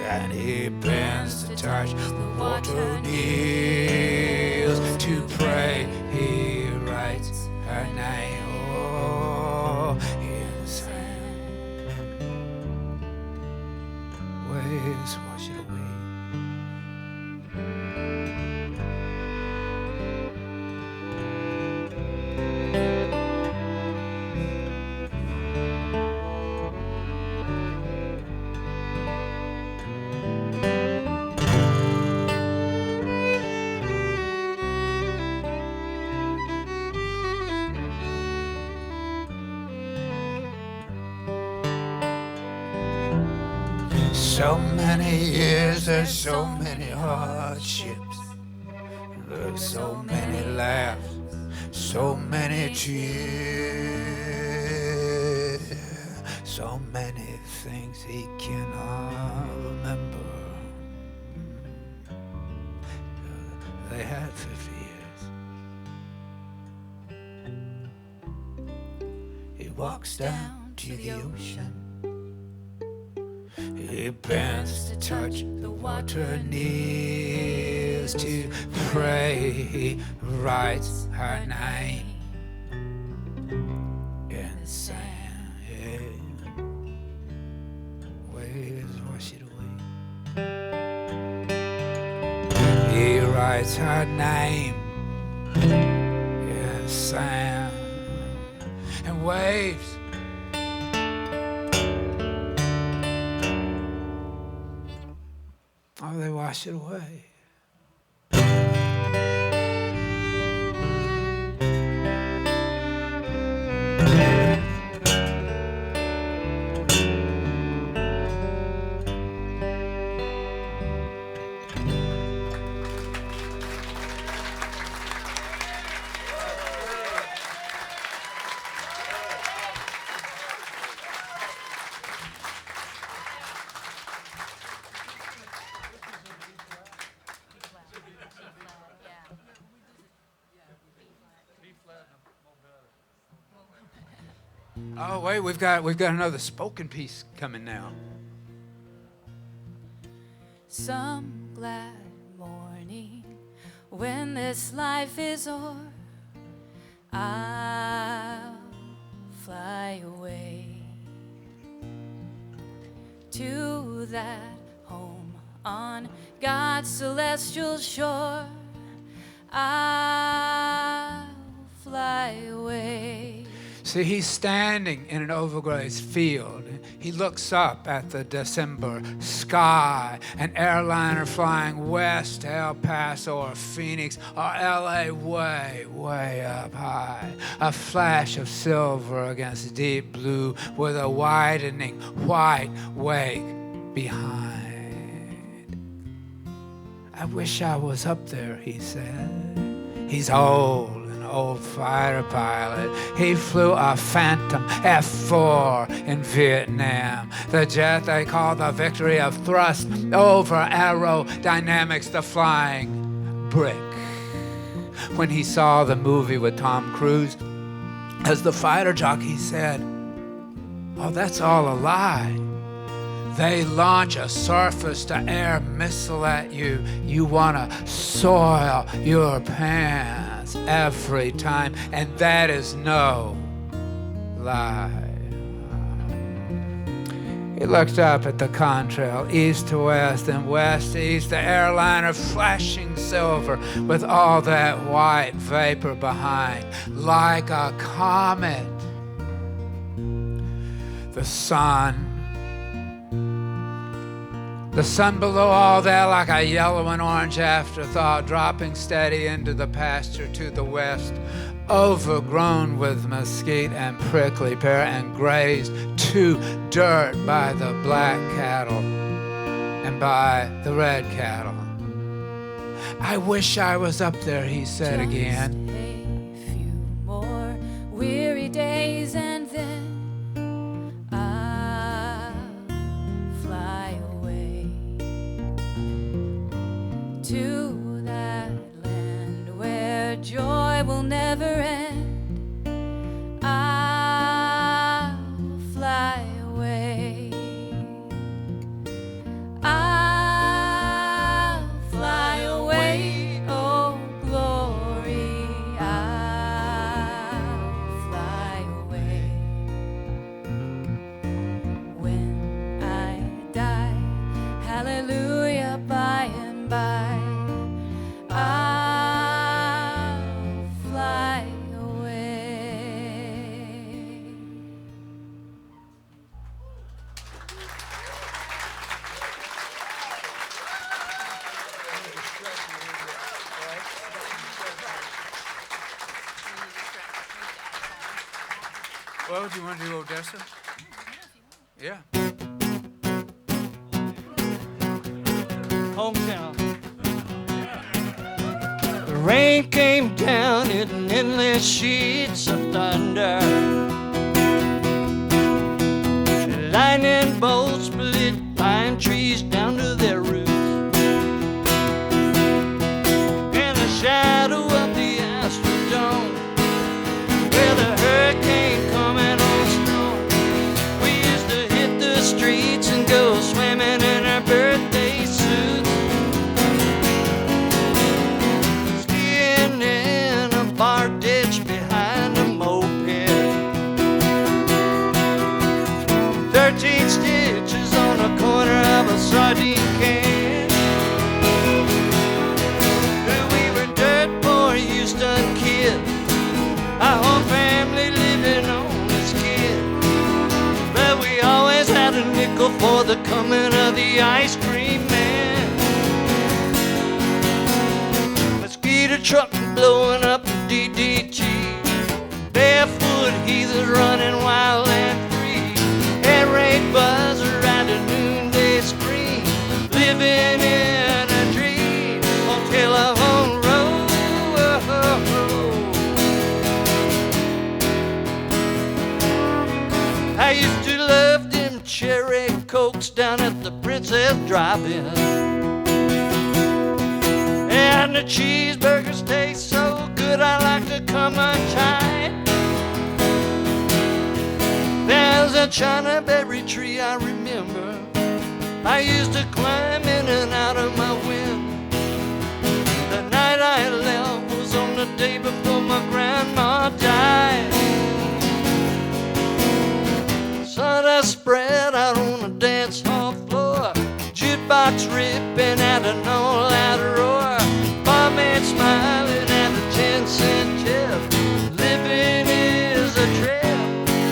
and he bends to touch the water, kneels to pray. He writes her name, oh, in sand. Waves wash it away. So many years, there's so many hardships, there's so many laughs, so many tears, so many things he cannot remember. They had 50 years. He walks down to the ocean. He bends to touch the water, kneels to pray. He writes her name in the sand. Waves wash it away. He writes her name in the sand, and waves. Oh, they wash it away. Oh wait, we've got another spoken piece coming now. Some glad morning when this life is o'er, I'll fly away to that home on God's celestial shore. I'll fly away. See, he's standing in an overgrazed field. He looks up at the December sky, an airliner flying west to El Paso or Phoenix or LA way, way up high. A flash of silver against deep blue with a widening white wake behind. I wish I was up there, he said. He's old. Old fighter pilot. He flew a Phantom F-4 in Vietnam, the jet they call the victory of thrust over aerodynamics, the flying brick. When he saw the movie with Tom Cruise, as the fighter jockey said, "Oh, that's all a lie. They launch a surface-to-air missile at you. You want to soil your pants every time, and that is no lie." He looked up at the contrail, east to west and west to east, the airliner flashing silver with all that white vapor behind, like a comet. The sun below all that like a yellow and orange afterthought, dropping steady into the pasture to the west, overgrown with mesquite and prickly pear and grazed to dirt by the black cattle and by the red cattle. I wish I was up there, he said again. Just a few more weary days and then to that land where joy will never end. I'll fly away. I'll fly away, oh glory. I'll fly away. When I die, hallelujah, by and by. Well, do you want to do Odessa? Yeah. Hometown. The rain came down in endless sheets of thunder. Lightning bolts split pine trees down to their roots. In the shadow of the Astrodome, where the hurricane coming on strong, we used to hit the streets and go swimming in our birthday suits. Skiing in a bar ditch behind a moped. 13 stitches on a corner of a sardine can. We were dirt poor Houston kids, our whole family living on as kids. But we always had a nickel for the coming of the ice cream man. Mosquito truck blowing up the DDG. Barefoot heathens running wild and free. Air raid buzzer at a noonday screen. Living in a dream on Telephone Road. I used to love them cherry cokes down at the Princess Drive-In. And the cheeseburgers taste so good I like to come untied. a China berry tree I remember. I used to climb in and out of my wind. The night I left was on the day before my grandma died. Sawdust spread out on the dance hall floor, jukebox ripping at an all-out roar, barmaid smiling at the 10-cent tip. Living is a trip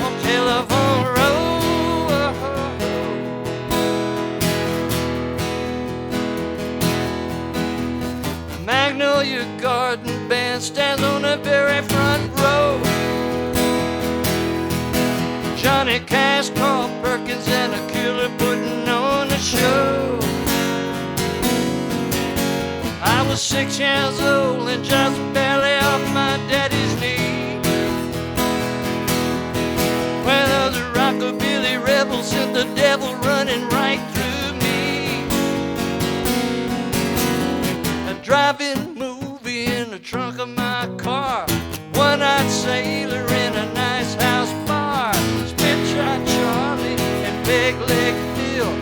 on Telephone Road. The Magnolia Garden Band stands on the very front row. Johnny Cash, Carl Perkins, and a killer putting on a show. I was 6 years old and just barely off my daddy's knee, when those rockabilly rebels sent the devil running right through me. A drive-in movie in the trunk of my car, one-eyed sailor in a nice house bar, Spit-Shot Charlie and Big Leg Bill,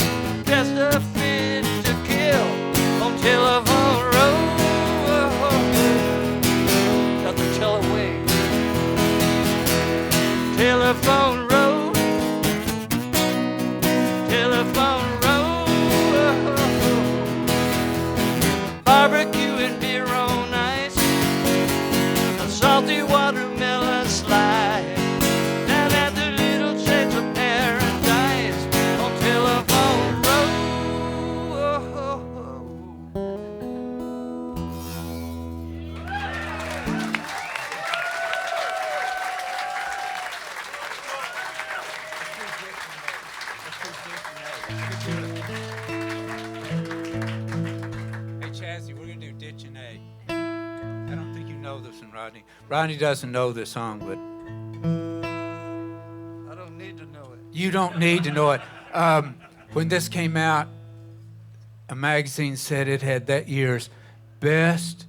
just a fit to kill on Telephone Road. Got the teleway. Telephone Road. Telephone Road. Barbecue and beer on ice, a salty watermelon slide, down at the Little Church of Paradise on Telephone Road. Hey, Chazzy, we're going to do Ditch and A. I don't think you know this one, Rodney. Rodney doesn't know this song, but I don't need to know it. you don't need to know it. When this came out, a magazine said it had that year's best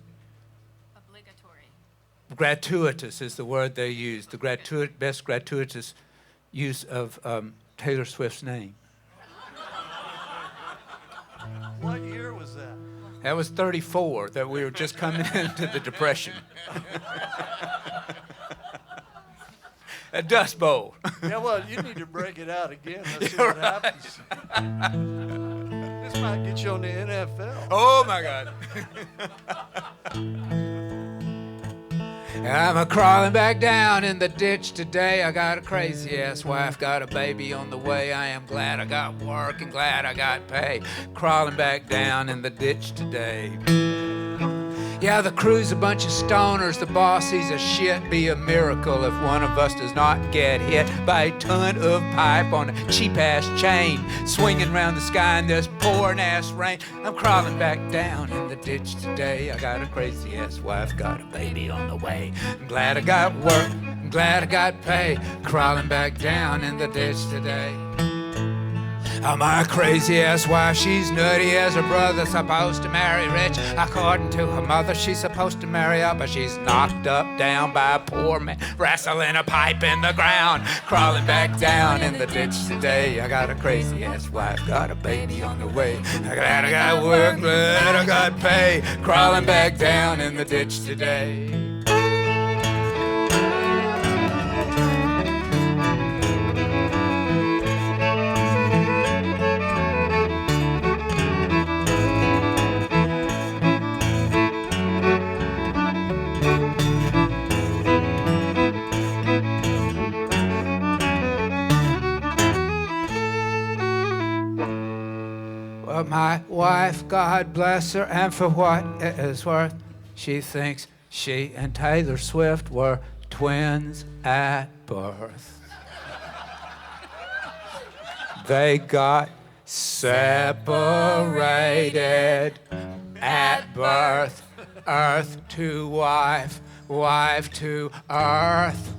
Obligatory. gratuitous is the word they used, the best gratuitous use of Taylor Swift's name. What year was that? That was 34, that we were just coming into the Depression. A Dust Bowl. Yeah, well, you need to break it out again. Let's see what happens. This might get you on the NFL. Oh, my God. I'm a crawling back down in the ditch today. I got a crazy ass wife, got a baby on the way. I am glad I got work and glad I got pay. Crawling back down in the ditch today. Yeah, the crew's a bunch of stoners. The boss, he's a shit. Be a miracle if one of us does not get hit by a ton of pipe on a cheap-ass chain, swinging around the sky in this pouring-ass rain. I'm crawling back down in the ditch today. I got a crazy-ass wife, got a baby on the way. I'm glad I got work, I'm glad I got pay. Crawling back down in the ditch today. My crazy-ass wife, she's nutty as her brother, supposed to marry rich. According to her mother, she's supposed to marry up, but she's knocked up down by a poor man, wrestling a pipe in the ground. Crawling back down in the ditch today. I got a crazy-ass wife, got a baby on the way. I'm glad I got work, glad I got pay. Crawling back down in the ditch today. My wife, God bless her, and for what it is worth, she thinks she and Taylor Swift were twins at birth. They got separated at birth. Earth to wife, wife to earth.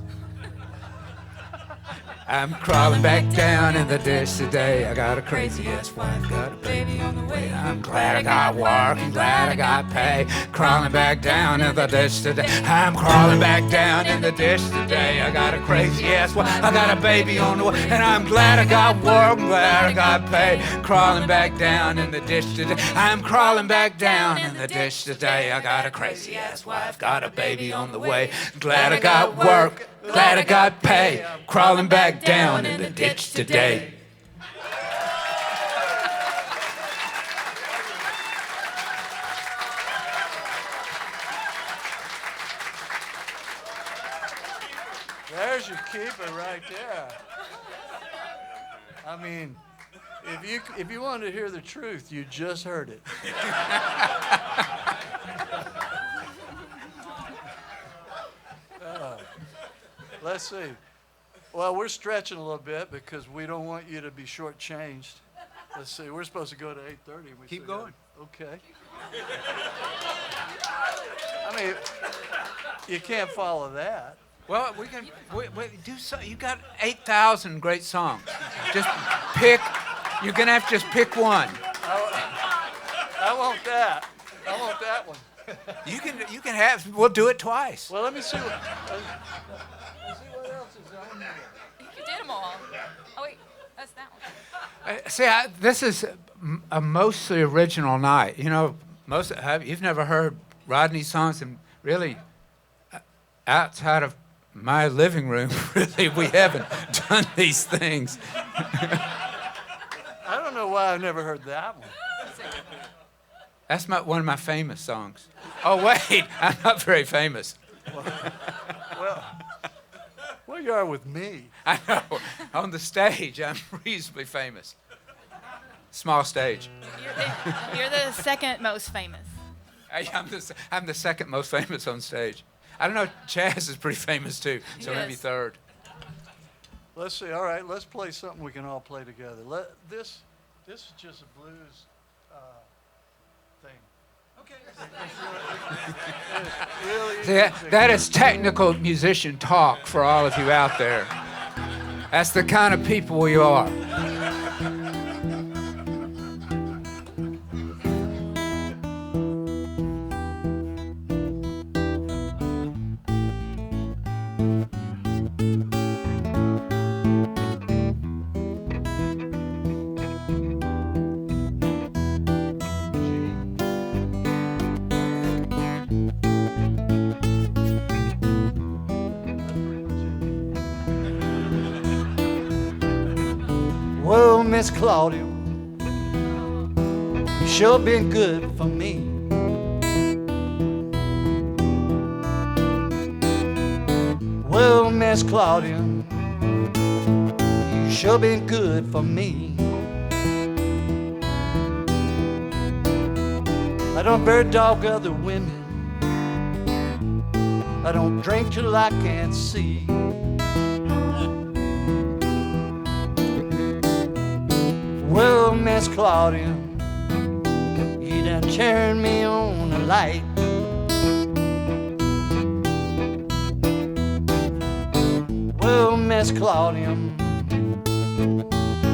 I'm crawling back down in the ditch today. I got a crazy ass wife, got a baby on the way. I'm glad I got work and glad I got pay. Crawling back down in the ditch today. I'm crawling back down in the ditch today. I got a crazy ass wife, I got a baby on the way. And I'm glad I got work, glad I got pay. Crawling back down in the ditch today. I'm crawling back down in the ditch today. I got a crazy ass wife, got a baby on the way. Glad I got work, glad I got pay. Crawling back down in the ditch today. There's your keeper right there. I mean, if you wanted to hear the truth, you just heard it. Let's see. Well, we're stretching a little bit because we don't want you to be shortchanged. Let's see. We're supposed to go to 8:30. Keep going. Okay. I mean, you can't follow that. Well, we can do so. You got 8,000 great songs. Just pick. You're gonna have to just pick one. I want that. I want that one. You can have. We'll do it twice. Well, let me see what else is on here. You did them all. Oh, wait. That's that one. See, this is a mostly original night. You know, you've never heard Rodney's songs, and really, outside of my living room, really, we haven't done these things. I don't know why I've never heard that one. That's one of my famous songs. Oh, wait, I'm not very famous. Well, you are with me. I know. On the stage, I'm reasonably famous. Small stage. You're the second most famous. I'm the second most famous on stage. I don't know, Chaz is pretty famous too, so maybe Yes. third. Let's see. All right, let's play something we can all play together. This is just a blues thing. Okay. It's really See, that is technical musician talk for all of you out there. That's the kind of people we are. Well, Miss Claudia, you sure been good for me. Well, Miss Claudia, you sure been good for me. I don't bird dog other women. I don't drink till I can't see. Well, Miss Claudia, you done turned me on a light. Well, Miss Claudia,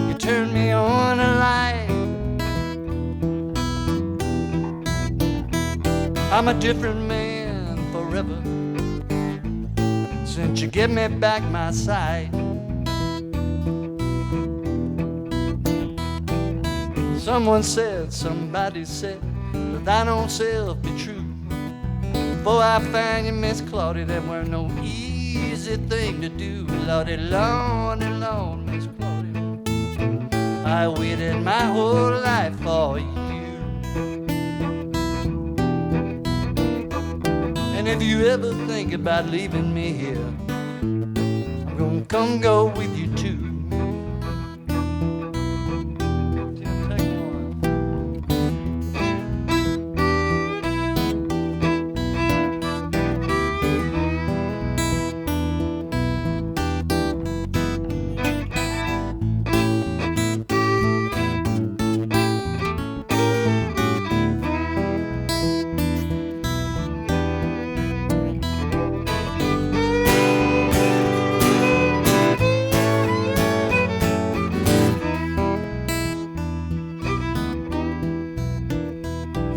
you turned me on a light. I'm a different man forever since you give me back my sight. Someone said, somebody said, that thine own self be true. Before I found you, Miss Claudia, there were no easy thing to do. Lordy, Lordy, Lord, Miss Claudia, I waited my whole life for you. And if you ever think about leaving me here, I'm gonna come go with you too.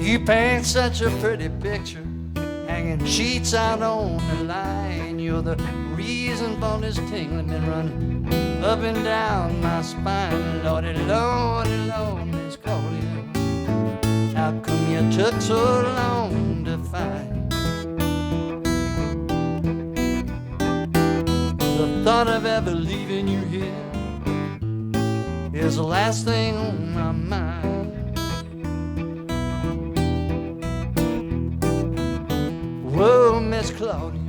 You paint such a pretty picture, hanging sheets out on the line. You're the reason for this tingling been running up and down my spine. Lordy, Lordy, Lord, Miss Claudia, how come you took so long to find? The thought of ever leaving you here is the last thing on my mind. Whoa, Miss Claudia,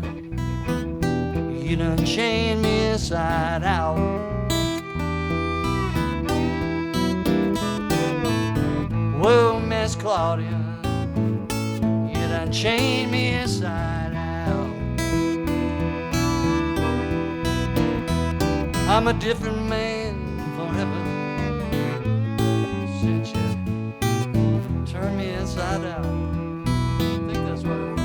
you done chained me inside out. Whoa, Miss Claudia, you done chained me inside out. I'm a different man forever since you turned me inside out. I think that's what it was.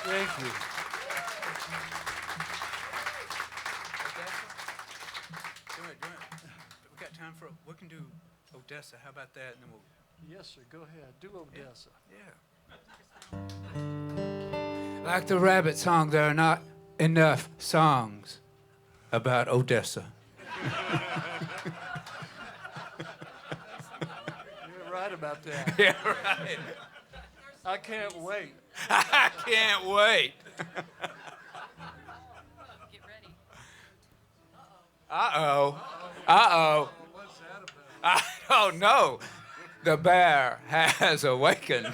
Thank you. We got time for, we can do Odessa. How about that? And then we'll, Yes, sir. Go ahead. Do Odessa. yeah. Like the rabbit song, there are not enough songs about Odessa. You're right about that. Yeah, right. I can't wait. I can't wait. Get ready. Uh-oh. Uh-oh. What's that about? I don't know. The bear has awakened,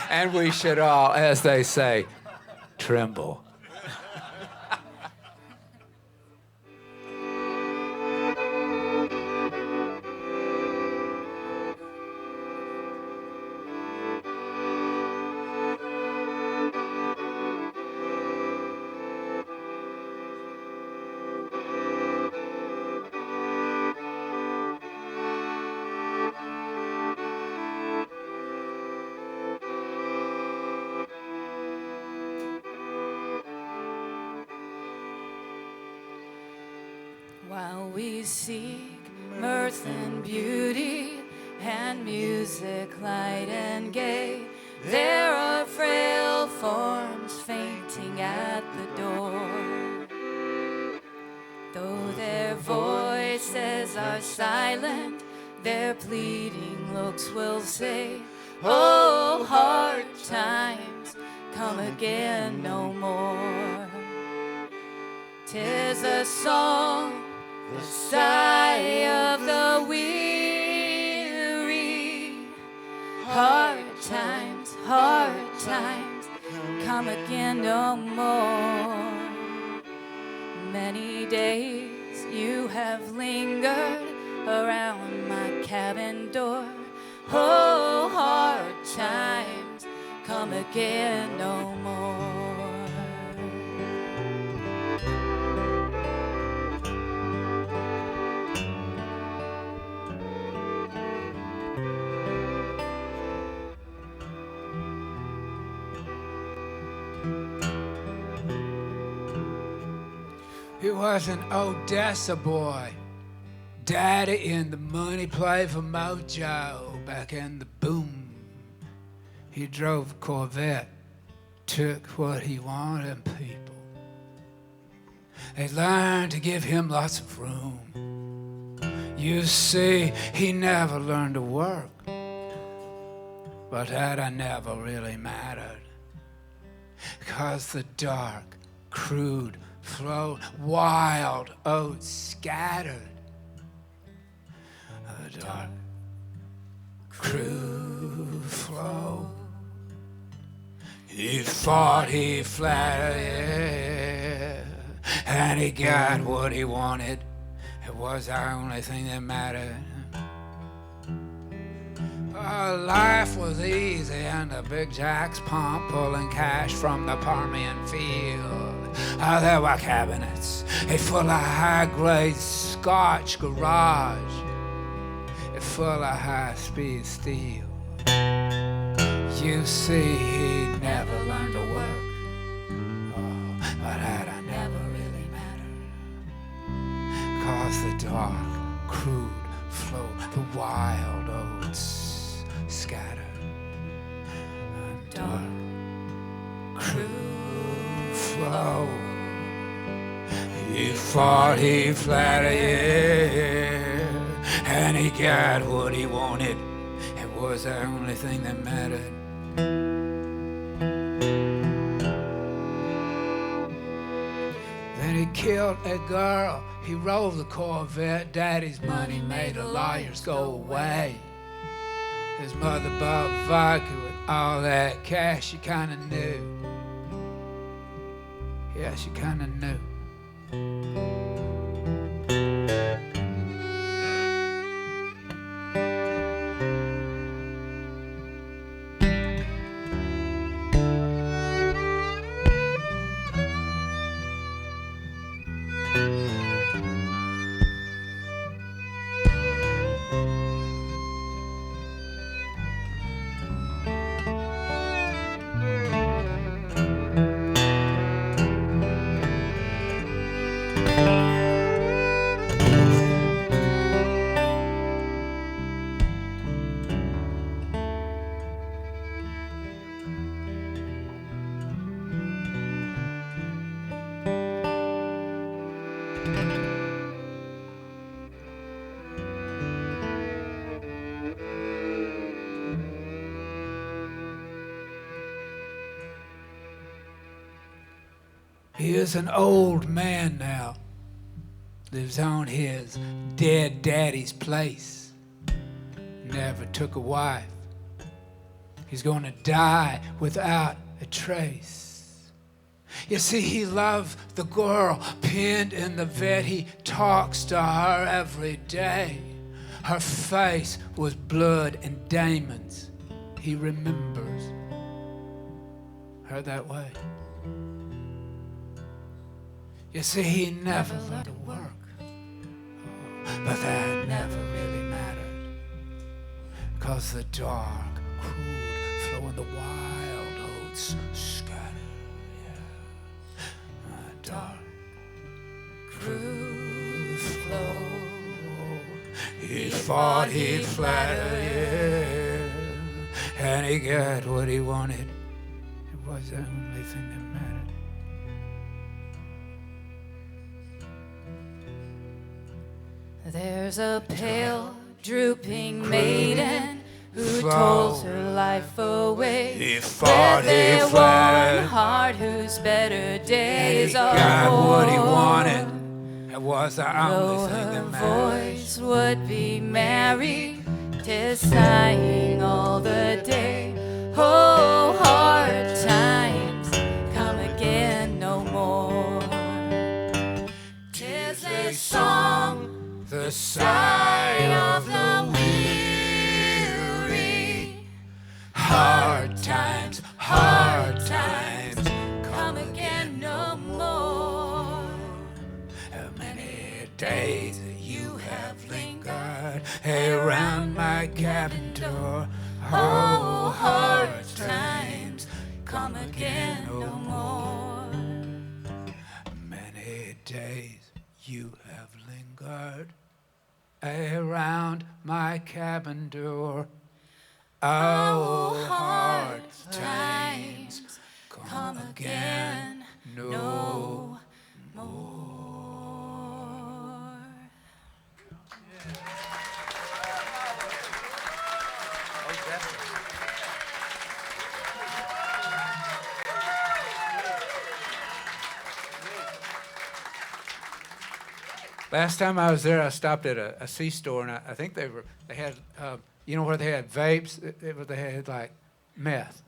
and we should all, as they say, tremble. While we seek mirth and beauty and music light and gay, there are frail forms fainting at the door. Though their voices are silent, their pleading looks will say, oh, hard times come again no more. 'Tis a song, the sigh of the weary. Hard times come again no more. Many days you have lingered around my cabin door. Oh, hard times come again no more. He was an Odessa boy. Daddy in the money played for Mojo back in the boom. He drove a Corvette, took what he wanted in people. They learned to give him lots of room. You see, he never learned to work. but that I never really mattered. 'Cause the dark, crude flow, wild oats scattered. The dark, crude flow. He fought, he flattered, yeah, and he got what he wanted. It was the only thing that mattered. Life was easy and the big jacks pump, pulling cash from the Permian field. There were cabinets full of high-grade Scotch garage, full of high-speed steel. You see, he never learned to work, but that I never really mattered. 'Cause the dark, crude flow, the wild oats scattered. Dark, crude flow. He fought, he flattered, yeah, and he got what he wanted. It was the only thing that mattered. Then he killed a girl, he rolled the Corvette. Daddy's money made the lawyers go away. His mother bought vodka with all that cash. She kinda knew. Yeah, she kinda knew. He is an old man now, lives on his dead daddy's place, never took a wife. He's gonna die without a trace. You see, he loved the girl pinned in the vet. He talks to her every day. Her face was blood and diamonds. He remembers her that way. You see, he never learned to work, but that never really mattered. 'Cause the dark, crude flow and the wild oats scattered, yeah. The dark, crude flow. He fought, he flattered, yeah, and he got what he wanted. It was the only thing that mattered. There's a pale, drooping maiden who tolls her life away. He fought, with a he flattered, warm heart whose better days he are got what he o'er. wanted. It was the Though only thing her that mattered. voice would be merry, 'tis sighing all the day. Oh, hard times come again no more. 'Tis a song, The sigh of the weary. hard times Come again no more. How many days you have lingered around my cabin door? Oh, hard times come again no more. Many days you have lingered around my cabin door. Oh, hard times come again no more. Oh, definitely. Last time I was there, I stopped at a C-store, and I think they had, you know where they had vapes? They had like meth.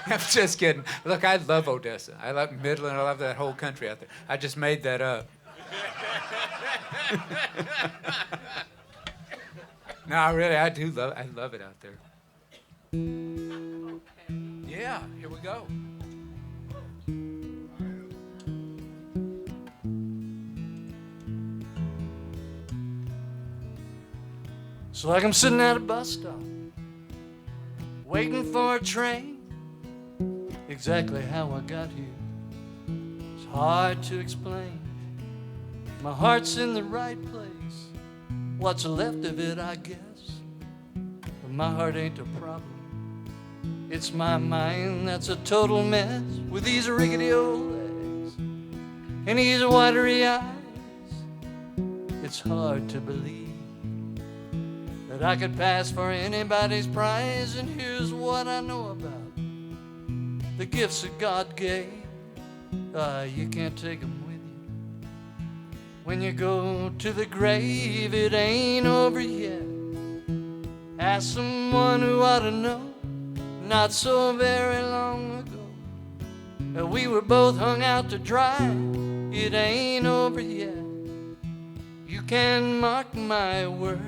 I'm just kidding. Look, I love Odessa. I love Midland. I love that whole country out there. I just made that up. No, really, I do love. I love it out there. Yeah, here we go. So like I'm sitting at a bus stop, waiting for a train. Exactly how I got here, it's hard to explain. My heart's in the right place, what's left of it, I guess. But my heart ain't a problem, it's my mind that's a total mess. With these rickety old legs and these watery eyes, it's hard to believe that I could pass for anybody's prize. And here's what I know about the gifts that God gave. You can't take them with you. When you go to the grave, it ain't over yet. Ask someone who ought to know, not so very long ago, we were both hung out to dry. It ain't over yet. You can mark my word,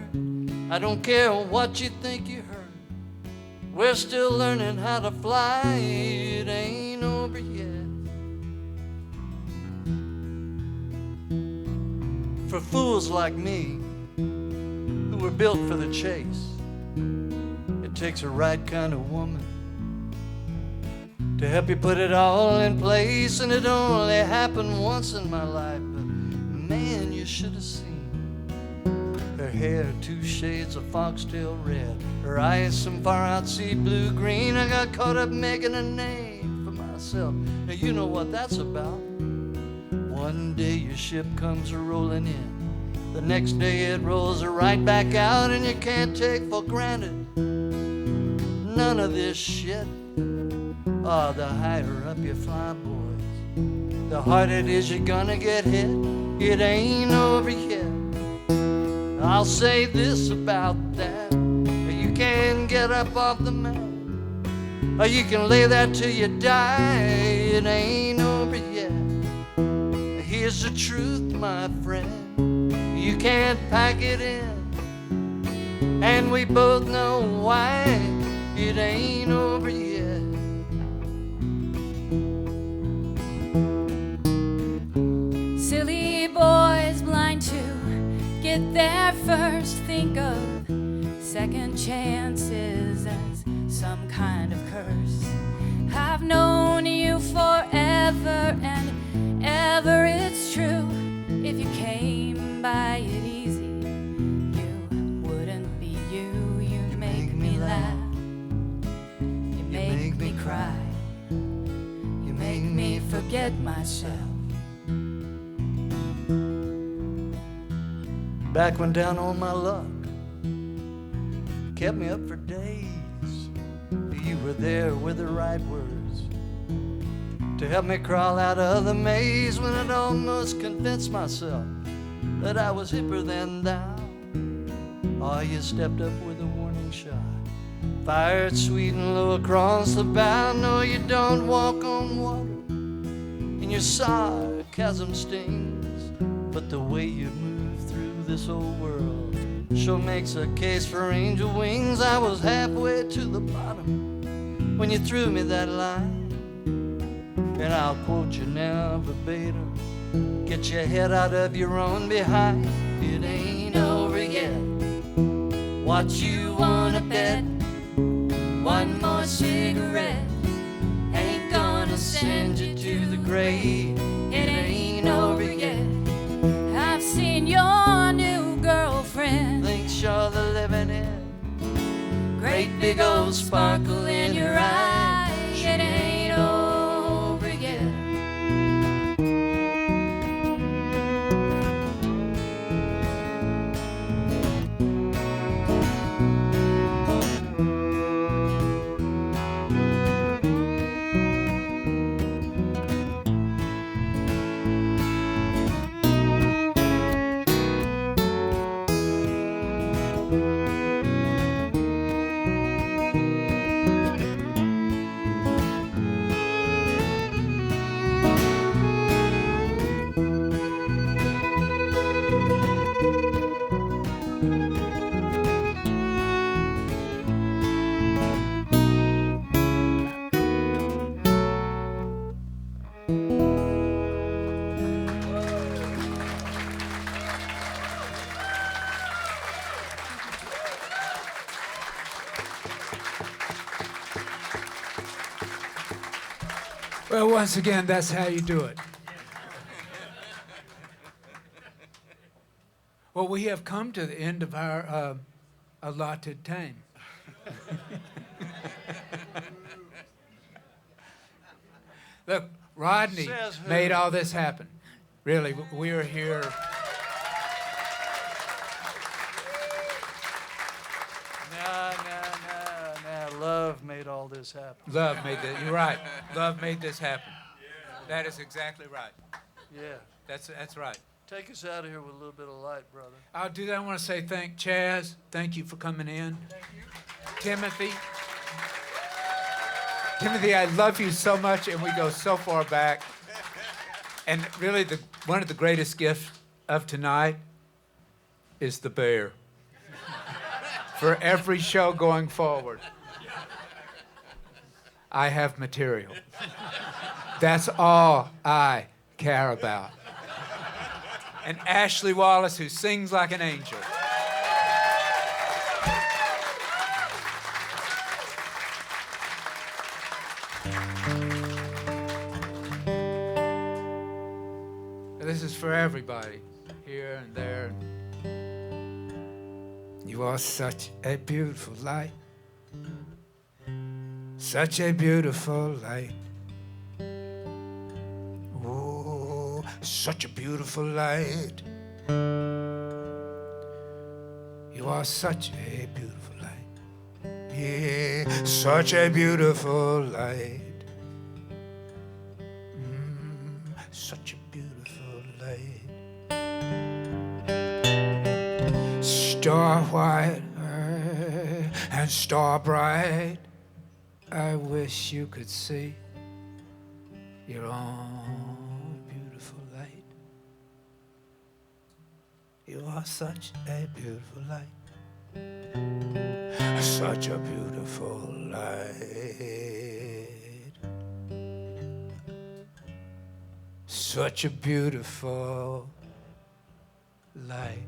I don't care what you think you heard. We're still learning how to fly. It ain't over yet. For fools like me, who were built for the chase, it takes a right kind of woman to help you put it all in place. And it only happened once in my life, but man, you should have seen her hair, 2 shades of foxtail red, her eyes some far out sea blue green. I got caught up making a name for myself. Now you know what that's about. One day your ship comes rolling in, the next day it rolls right back out, and you can't take for granted none of this shit. Oh, the higher up you fly, boys, the harder it is you're gonna get hit. It ain't over yet. I'll say this about that, you can get up off the mat, or you can lay there till you die. It ain't over yet. Here's the truth, my friend, you can't pack it in, and we both know why. It ain't over yet. Silly boys blind to get there first, think of second chances as some kind of curse. I've known you forever and ever, it's true. If you came by it easy, you wouldn't be you. You make me laugh, you make me cry, you make me forget myself. Back when down on my luck kept me up for days, you were there with the right words to help me crawl out of the maze. When I'd almost convinced myself that I was hipper than thou, oh, you stepped up with a warning shot, fired sweet and low across the bow. No, you don't walk on water, and your sarcasm stings, but the way you move through this old world sure makes a case for angel wings. I was halfway to the bottom when you threw me that line, and I'll quote you now verbatim: get your head out of your own behind. It ain't over yet. What you wanna bet? One more cigarette ain't gonna send you to the grave. It ain't over yet. I've seen your new girlfriend, Thinks you're the living end. great big old sparkle in your eye. It ain't over yet. Well, once again, that's how you do it. Well, we have come to the end of our allotted time. Look, Rodney Says who? made all this happen. Really, we are here. Nah. Love made all this happen. Love made this. You're right. Love made this happen. That is exactly right. Yeah. That's right. Take us out of here with a little bit of light, brother. I'll do that. I want to say thank Chaz. Thank you for coming in. Thank you. Timothy. Timothy, I love you so much, and we go so far back. And really, one of the greatest gifts of tonight is the bear. For every show going forward, I have material. That's all I care about. And Ashley Wallace, who sings like an angel. This is for everybody, here and there. You are such a beautiful light. Such a beautiful light. Oh, such a beautiful light. You are such a beautiful light. Yeah, such a beautiful light. Such a beautiful light. Star white and star bright. I wish you could see your own beautiful light. You are such a beautiful light. Such a beautiful light. Such a beautiful light.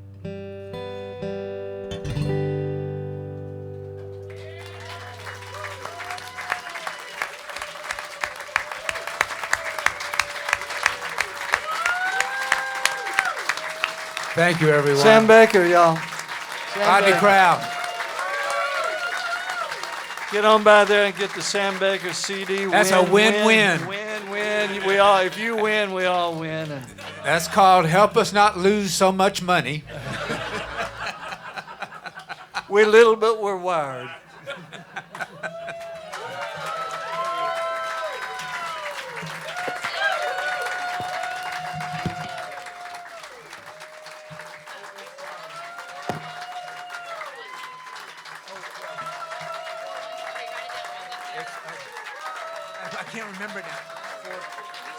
Thank you, everyone. Sam Baker, y'all. Rodney Crowell. Get on by there and get the Sam Baker CD. That's a win-win. Win-win. We all, if you win, we all win. And That's called Help Us Not Lose So Much Money. we're little, but we're wired. I can't remember now.